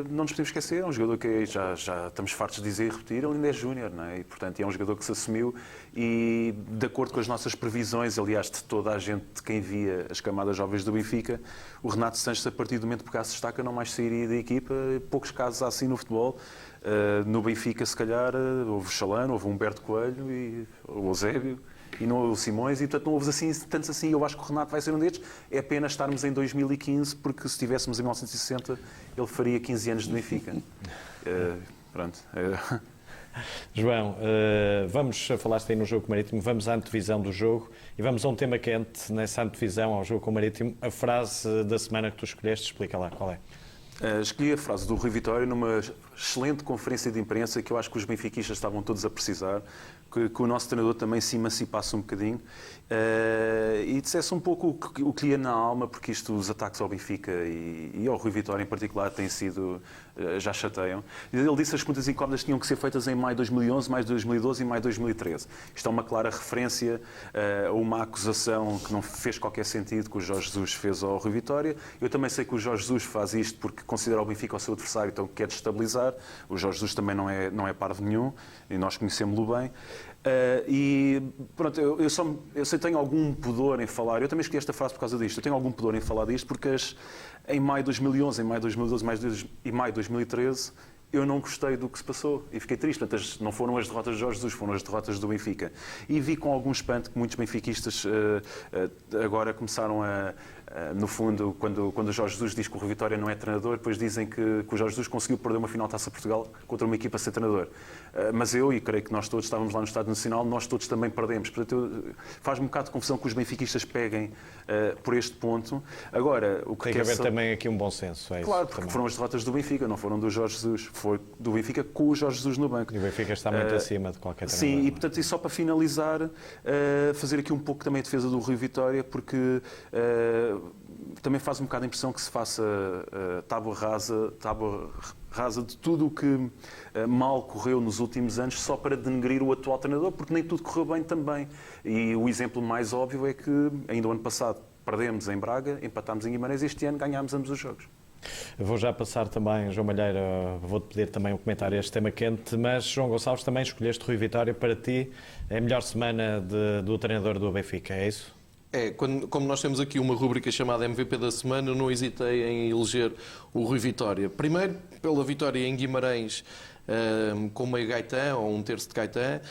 Não nos podemos esquecer, é um jogador que já estamos fartos de dizer e repetir, ele ainda é júnior, não é? E, portanto, é um jogador que se assumiu e, de acordo com as nossas previsões, aliás, de toda a gente, de quem via as camadas jovens do Benfica, o Renato Sanches, a partir do momento que se destaca, não mais sairia da equipa. Poucos casos há assim no futebol. No Benfica, se calhar, houve o Chalano, houve o Humberto Coelho e o Eusébio. E não houve o Simões, e portanto não houve tantos assim. Eu acho que o Renato vai ser um destes. É apenas estarmos em 2015, porque se estivéssemos em 1960, ele faria 15 anos de Benfica. Pronto. João, falaste aí no jogo com o Marítimo, vamos à antevisão do jogo e vamos a um tema quente nessa antevisão ao jogo com o Marítimo. A frase da semana que tu escolheste, explica lá qual é. Escolhi a frase do Rui Vitória numa excelente conferência de imprensa que eu acho que os benfiquistas estavam todos a precisar, que o nosso treinador também se emancipasse um bocadinho e dissesse um pouco o que ia na alma, porque os ataques ao Benfica e ao Rui Vitória em particular têm sido, já chateiam. Ele disse que as perguntas incómodas tinham que ser feitas em maio de 2011, maio de 2012 e maio de 2013. Isto é uma clara referência a uma acusação que não fez qualquer sentido que o Jorge Jesus fez ao Rui Vitória. Eu também sei que o Jorge Jesus faz isto porque considera o Benfica o seu adversário, então quer destabilizar. O Jorge Jesus também não é parvo nenhum e nós conhecemos-lo bem. E pronto, eu sei que tenho algum pudor em falar, eu também escolhi esta frase por causa disto, eu tenho algum pudor em falar disto porque em maio de 2011, em maio de 2012 e maio de 2013 eu não gostei do que se passou e fiquei triste. Portanto, não foram as derrotas de Jorge Jesus, foram as derrotas do Benfica. E vi com algum espanto que muitos benfiquistas agora começaram no fundo, quando o Jorge Jesus diz que o Rui Vitória não é treinador, depois dizem que o Jorge Jesus conseguiu perder uma final de Taça Portugal contra uma equipa a ser treinador. Mas eu, e creio que nós todos estávamos lá no Estádio Nacional, nós todos também perdemos. Portanto, faz-me um bocado de confusão que os benfiquistas peguem por este ponto. Agora, o que tem que haver também aqui um bom senso. É claro, isso, porque também. Foram as derrotas do Benfica, não foram do Jorge Jesus. Foi do Benfica com o Jorge Jesus no banco. E o Benfica está muito acima de qualquer treinador. Sim, e portanto, e só para finalizar, fazer aqui um pouco também a defesa do Rui Vitória, porque também faz um bocado a impressão que se faça tábua rasa de tudo o que mal correu nos últimos anos só para denegrir o atual treinador, porque nem tudo correu bem também. E o exemplo mais óbvio é que ainda o ano passado perdemos em Braga, empatámos em Guimarães, este ano ganhámos ambos os jogos. Vou já passar também, João Malheiro, vou-te pedir também um comentário a este tema quente, mas João Gonçalves, também escolheste Rui Vitória, para ti é a melhor semana do treinador do Benfica, é isso? Como nós temos aqui uma rúbrica chamada MVP da semana, eu não hesitei em eleger o Rui Vitória. Primeiro, pela vitória em Guimarães, com meio Gaetan, ou um terço de Gaetan,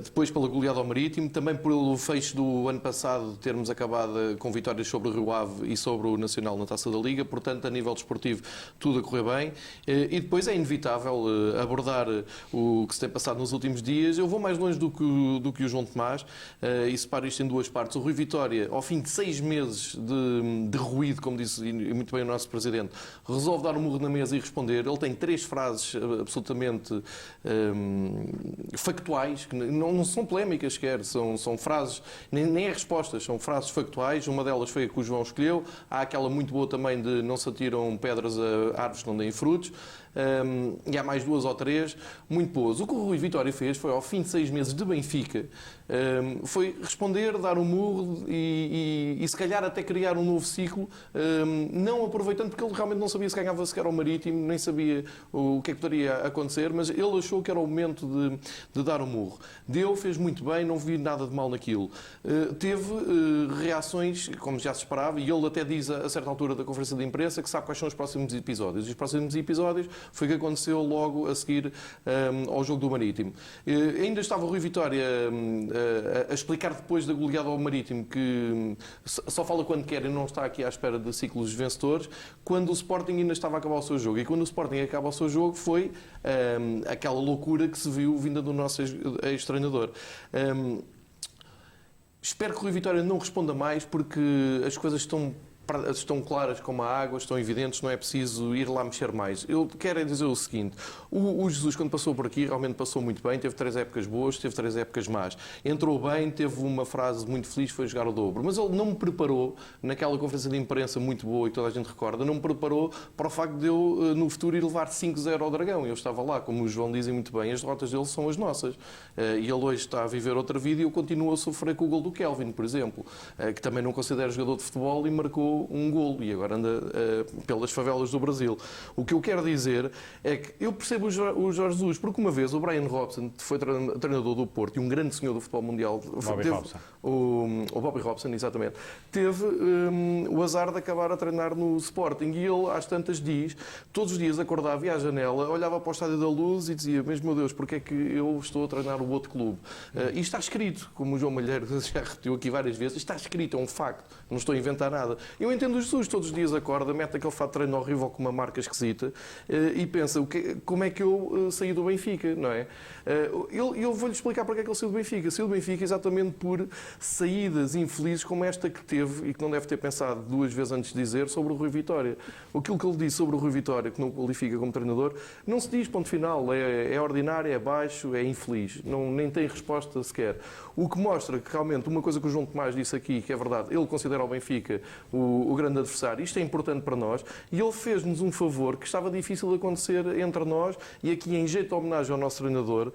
depois pela goleada ao Marítimo, também pelo fecho do ano passado, termos acabado com vitórias sobre o Rio Ave e sobre o Nacional na Taça da Liga, portanto, a nível desportivo, tudo a correr bem. E depois é inevitável abordar o que se tem passado nos últimos dias. Eu vou mais longe do que o João Tomás e separo isto em duas partes. O Rui Vitória, ao fim de 6 meses de ruído, como disse muito bem o nosso Presidente, resolve dar um murro na mesa e responder. Ele tem 3 frases absolutamente factuais, que não são polémicas sequer, são frases, nem é respostas, são frases factuais. Uma delas foi a que o João escolheu. Há aquela muito boa também de não se atiram pedras a árvores que não deem frutos. E há mais 2 ou 3 muito boas. O que o Rui Vitória fez foi, ao fim de 6 meses de Benfica, foi responder, dar um murro e se calhar até criar um novo ciclo, não aproveitando, porque ele realmente não sabia se ganhava sequer ao Marítimo, nem sabia o que é que poderia acontecer, mas ele achou que era o momento de dar um murro. Fez muito bem, não vi nada de mal naquilo. Teve reações, como já se esperava, e ele até diz a certa altura da conferência de imprensa que sabe quais são os próximos episódios. Os próximos episódios foi o que aconteceu logo a seguir ao jogo do Marítimo. Ainda estava o Rui Vitória a explicar depois da goleada ao Marítimo que só fala quando quer e não está aqui à espera de ciclos vencedores, quando o Sporting ainda estava a acabar o seu jogo. E quando o Sporting acaba o seu jogo foi aquela loucura que se viu vinda do nosso ex-treinador. Espero que o Rui Vitória não responda mais, porque as coisas estão claras como a água, estão evidentes, não é preciso ir lá mexer mais. Eu quero dizer o seguinte: o Jesus, quando passou por aqui, realmente passou muito bem, teve 3 épocas boas, teve 3 épocas más. Entrou bem, teve uma frase muito feliz, foi jogar o dobro. Mas ele não me preparou, naquela conferência de imprensa muito boa e que toda a gente recorda, não me preparou para o facto de eu, no futuro, ir levar 5-0 ao Dragão. Eu estava lá, como o João dizem muito bem, as derrotas dele são as nossas. E ele hoje está a viver outra vida e eu continuo a sofrer com o gol do Kelvin, por exemplo, que também não considero jogador de futebol e marcou um golo e agora anda pelas favelas do Brasil. O que eu quero dizer é que eu percebo o Jorge Jesus, porque uma vez o Brian Robson, que foi treinador do Porto e um grande senhor do futebol mundial, o Bobby Robson, exatamente, teve o azar de acabar a treinar no Sporting, e ele às tantas diz, todos os dias acordava, ia à janela, olhava para o Estádio da Luz e dizia: mas meu Deus, porque é que eu estou a treinar o outro clube? E está escrito, como o João Malheiro já repetiu aqui várias vezes, está escrito, é um facto, não estou a inventar nada. Eu entendo o Jesus, todos os dias acorda, mete aquele fato de treino horrível com uma marca esquisita e pensa: como é que eu saí do Benfica, não é? Eu vou-lhe explicar porque é que ele saiu do Benfica. Saiu do Benfica exatamente por saídas infelizes como esta que teve, e que não deve ter pensado 2 vezes antes de dizer, sobre o Rui Vitória. Aquilo que ele disse sobre o Rui Vitória, que não o qualifica como treinador, não se diz ponto final, é ordinário, é baixo, é infeliz, nem tem resposta sequer. O que mostra que realmente, uma coisa que o João Tomás disse aqui, que é verdade, ele considera o Benfica o o grande adversário. Isto é importante para nós e ele fez-nos um favor que estava difícil de acontecer entre nós e aqui, em jeito de homenagem ao nosso treinador,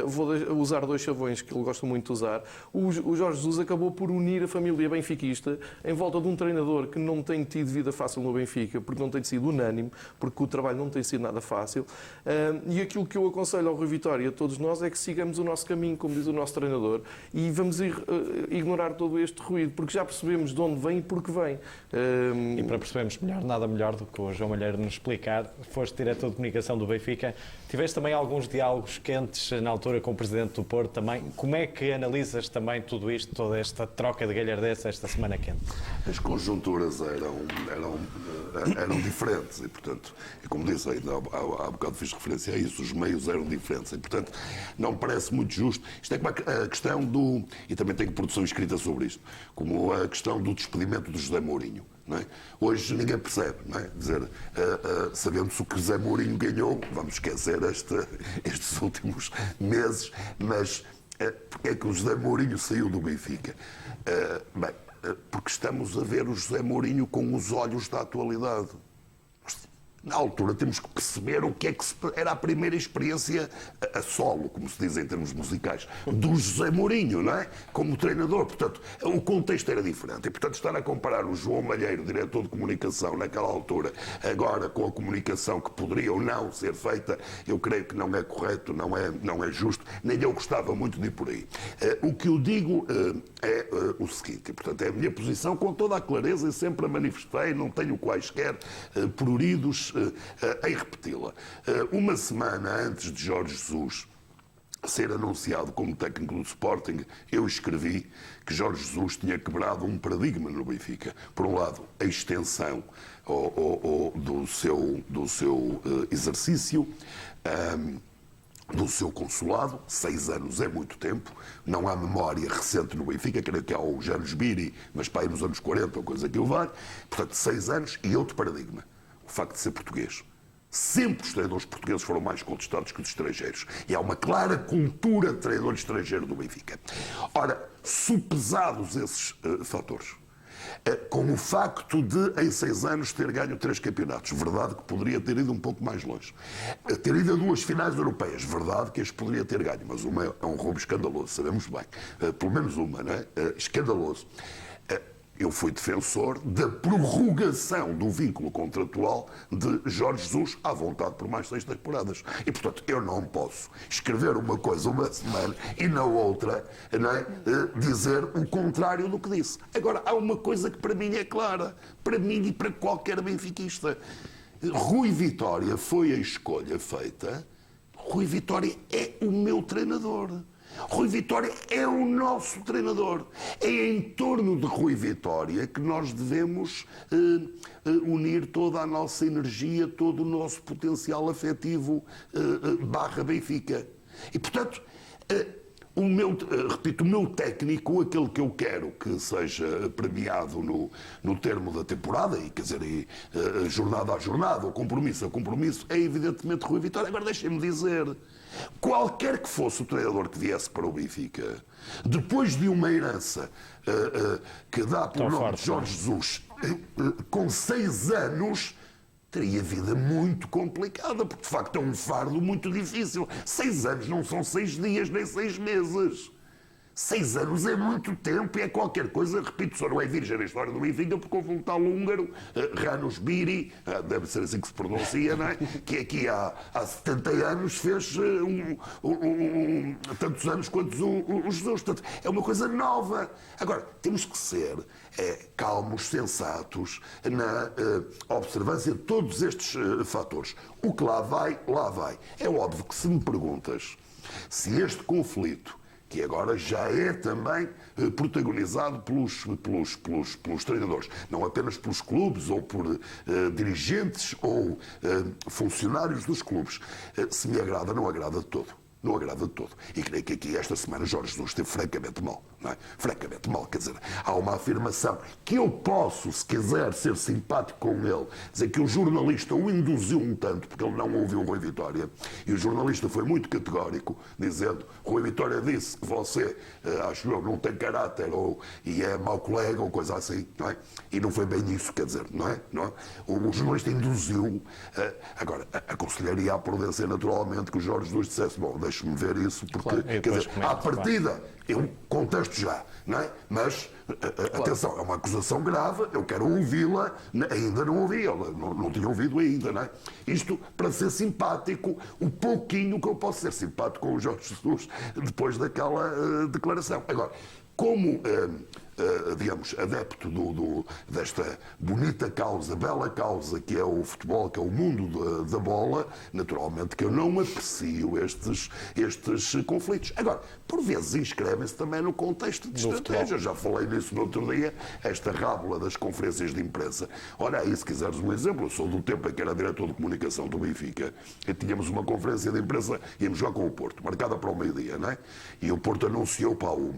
vou usar 2 chavões que ele gosta muito de usar. O Jorge Jesus acabou por unir a família benfiquista em volta de um treinador que não tem tido vida fácil no Benfica, porque não tem sido unânime, porque o trabalho não tem sido nada fácil. E aquilo que eu aconselho ao Rui Vitória e a todos nós é que sigamos o nosso caminho, como diz o nosso treinador, e vamos ignorar todo este ruído, porque já percebemos de onde vem e por que vem. E para percebermos melhor, nada melhor do que o João Malheiro nos explicar, foste diretor de comunicação do Benfica, tiveste também alguns diálogos quentes na altura com o Presidente do Porto também. Como é que analisas também tudo isto, toda esta troca de galhardetes esta semana quente? As conjunturas eram diferentes e, portanto, como disse ainda há bocado fiz referência a isso, os meios eram diferentes e, portanto, não me parece muito justo. Isto é como a questão do, e também tenho produção escrita sobre isto, como a questão do despedimento de José Mourinho. Não é? Hoje ninguém percebe, não é? Dizer, sabendo-se o que José Mourinho ganhou, vamos esquecer estes últimos meses, mas porque é que o José Mourinho saiu do Benfica? Porque estamos a ver o José Mourinho com os olhos da atualidade. Na altura temos que perceber o que é que era a primeira experiência a solo, como se diz em termos musicais, do José Mourinho, não é? Como treinador. Portanto, o contexto era diferente. E, portanto, estar a comparar o João Malheiro, diretor de comunicação, naquela altura, agora com a comunicação que poderia ou não ser feita, eu creio que não é correto, não é justo, nem eu gostava muito de ir por aí. O que eu digo é o seguinte, e, portanto, é a minha posição com toda a clareza e sempre a manifestei, não tenho quaisquer pruridos em repeti-la. Uma semana antes de Jorge Jesus ser anunciado como técnico do Sporting, eu escrevi que Jorge Jesus tinha quebrado um paradigma no Benfica. Por um lado, a extensão do seu exercício, do seu consulado, 6 anos é muito tempo, não há memória recente no Benfica, creio que há o Janos Biri, mas para aí nos anos 40 ou coisa que eu vale, portanto 6 anos e outro paradigma. O facto de ser português. Sempre os treinadores portugueses foram mais contestados que os estrangeiros. E há uma clara cultura de treinador estrangeiro do Benfica. Ora, sopesados esses fatores, com o facto de, em 6 anos, ter ganho 3 campeonatos, verdade que poderia ter ido um pouco mais longe. Ter ido a 2 finais europeias, verdade que as poderia ter ganho, mas uma é um roubo escandaloso, sabemos bem. Pelo menos uma, não é? Escandaloso. Eu fui defensor da prorrogação do vínculo contratual de Jorge Jesus à vontade por mais 6 temporadas. E, portanto, eu não posso escrever uma coisa uma semana e na outra, não é, dizer o contrário do que disse. Agora, há uma coisa que para mim é clara, para mim e para qualquer benfiquista. Rui Vitória foi a escolha feita. Rui Vitória é o meu treinador. Rui Vitória é o nosso treinador. É em torno de Rui Vitória que nós devemos unir toda a nossa energia, todo o nosso potencial afetivo / Benfica. E, portanto, repito, o meu técnico, aquele que eu quero que seja premiado no termo da temporada, e quer dizer, jornada a jornada, ou compromisso a compromisso, é evidentemente Rui Vitória. Agora deixem-me dizer, qualquer que fosse o treinador que viesse para o Benfica, depois de uma herança que dá pelo nome de Jorge Jesus, com 6 anos, teria vida muito complicada, porque de facto é um fardo muito difícil. 6 anos não são 6 dias nem 6 meses. 6 anos é muito tempo e é qualquer coisa. Repito, só não é virgem a história do Benfica, porque houve um tal húngaro, János Biri, deve ser assim que se pronuncia, não é? Que aqui há 70 anos fez tantos anos quanto o Jesus. Portanto, é uma coisa nova. Agora, temos que ser calmos, sensatos, na observância de todos estes fatores. O que lá vai, lá vai. É óbvio que se me perguntas se este conflito, que agora já é também protagonizado pelos treinadores, não apenas pelos clubes ou por dirigentes ou funcionários dos clubes. Se me agrada, não agrada de todo. Não agrada de todo. E creio que aqui esta semana Jorge Jesus esteve francamente mal. não é? Francamente mal, quer dizer, há uma afirmação que eu posso, se quiser, ser simpático com ele, dizer que o jornalista o induziu um tanto, porque ele não ouviu o Rui Vitória, e o jornalista foi muito categórico, dizendo, Rui Vitória disse que você, acho eu, não tem caráter, e é mau colega, ou coisa assim, não é? E não foi bem isso, quer dizer, não é? O jornalista induziu, agora, aconselharia à prudência naturalmente que o Jorge Jesus dissesse, bom, deixe-me ver isso, porque, Claro, quer dizer, à partida, eu contesto já, não é? Mas, atenção, é uma acusação grave, eu quero ouvi-la, ainda não ouvi, não tinha ouvido ainda, não é? Isto para ser simpático, o pouquinho que eu posso ser simpático com o Jorge Jesus depois daquela declaração. Agora, como, digamos, adepto desta bonita causa, bela causa que é o futebol, que é o mundo da bola, naturalmente que eu não aprecio estes conflitos. Agora, por vezes inscrevem-se também no contexto de estratégia. Já falei nisso no outro dia, esta rábula das conferências de imprensa. Olha aí, se quiseres um exemplo, eu sou do tempo em que era diretor de comunicação do Benfica, e tínhamos uma conferência de imprensa, íamos jogar com o Porto, marcada para o meio-dia, não é? E o Porto anunciou para a 1.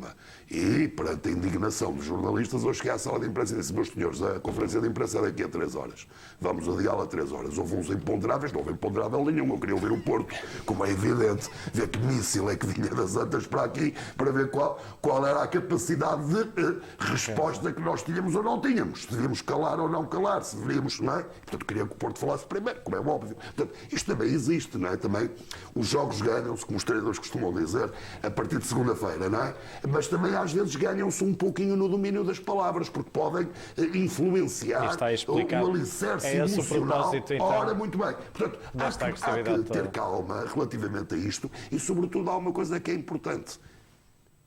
E, perante a indignação dos jornalistas, eu cheguei à sala de imprensa e disse, meus senhores, a conferência de imprensa é daqui a 3 horas. Vamos adiá-la a 3 horas. Houve uns imponderáveis, não houve imponderável nenhum. Eu queria ouvir o Porto, como é evidente, ver que míssil é que vinha das Antas para aqui, para ver qual era a capacidade de resposta que nós tínhamos ou não tínhamos. Se devíamos calar ou não calar, se devíamos, não é? Portanto, queria que o Porto falasse primeiro, como é óbvio. Portanto, isto também existe, não é? Também os jogos ganham-se, como os treinadores costumam dizer, a partir de segunda-feira, não é? Mas também às vezes ganham-se um pouquinho no domínio das palavras, porque podem influenciar o alicerce emocional. Propósito, então, ora, muito bem. Portanto, há que ter calma relativamente a isto e, sobretudo, há uma coisa que é importante.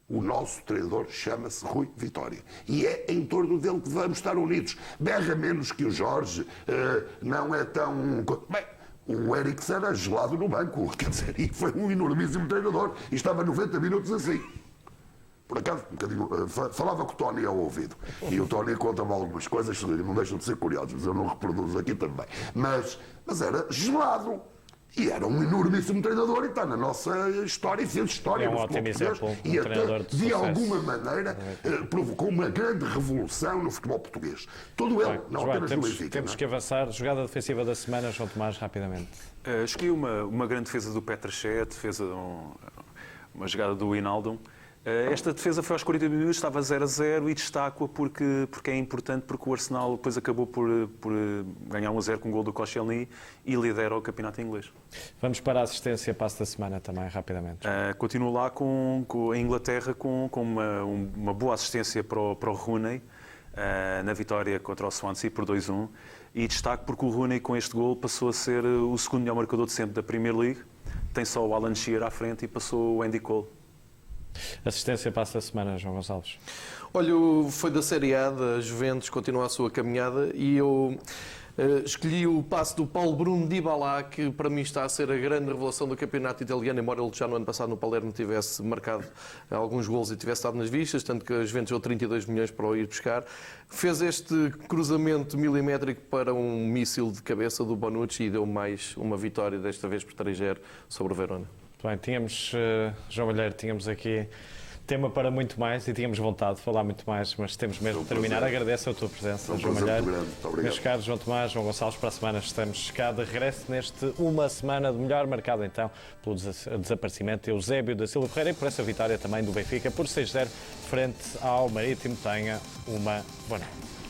O nosso treinador chama-se Rui Vitória. E é em torno dele que vamos estar unidos. Berra menos que o Jorge, não é tão... Bem, o Eriksen era gelado no banco, quer dizer, e foi um enormíssimo treinador. E estava 90 minutos assim. Por acaso, um bocadinho, falava com o Tony ao ouvido. E o Tony conta-me algumas coisas, não deixam de ser curiosos, mas eu não reproduzo aqui também. Mas era gelado. E era um enormíssimo treinador e está na nossa história e fez história no futebol português. E até, de alguma maneira, provocou uma grande revolução no futebol português. Todo ele, não apenas no Benfica. Temos que avançar. Jogada defensiva da semana, João Tomás, rapidamente. Escolhi uma grande defesa do Petrachet, uma jogada do Wijnaldum. Esta defesa foi aos 40 minutos, estava 0-0 e destaco-a porque é importante, porque o Arsenal depois acabou por ganhar 1-0 com o gol do Koscielny e lidera o campeonato inglês. Vamos para a assistência passo da semana também, rapidamente. Continuo lá com a Inglaterra com uma boa assistência para o Rooney na vitória contra o Swansea por 2-1 e destaco porque o Rooney com este gol passou a ser o segundo melhor marcador de sempre da Premier League, tem só o Alan Shearer à frente e passou o Andy Cole. Assistência passa a semana, João Gonçalves. Olha, foi da Série A, da Juventus, continua a sua caminhada e eu escolhi o passe do Paulo Bruno Dybala, que para mim está a ser a grande revelação do campeonato italiano, embora ele já no ano passado no Palermo tivesse marcado alguns golos e tivesse estado nas vistas, tanto que a Juventus deu 32 milhões para o ir buscar. Fez este cruzamento milimétrico para um míssil de cabeça do Bonucci e deu mais uma vitória, desta vez por 3-0 sobre o Verona. Bem, tínhamos, João Malheiro, tínhamos aqui tema para muito mais e tínhamos vontade de falar muito mais, mas temos mesmo de terminar. Agradeço a tua presença, João Malheiro. Meus caros João Tomás, João Gonçalves, para a semana estamos cá de regresso neste uma semana de melhor, marcado então pelo desaparecimento de Eusébio da Silva Ferreira e por essa vitória também do Benfica por 6-0 frente ao Marítimo. Tenha uma boa noite.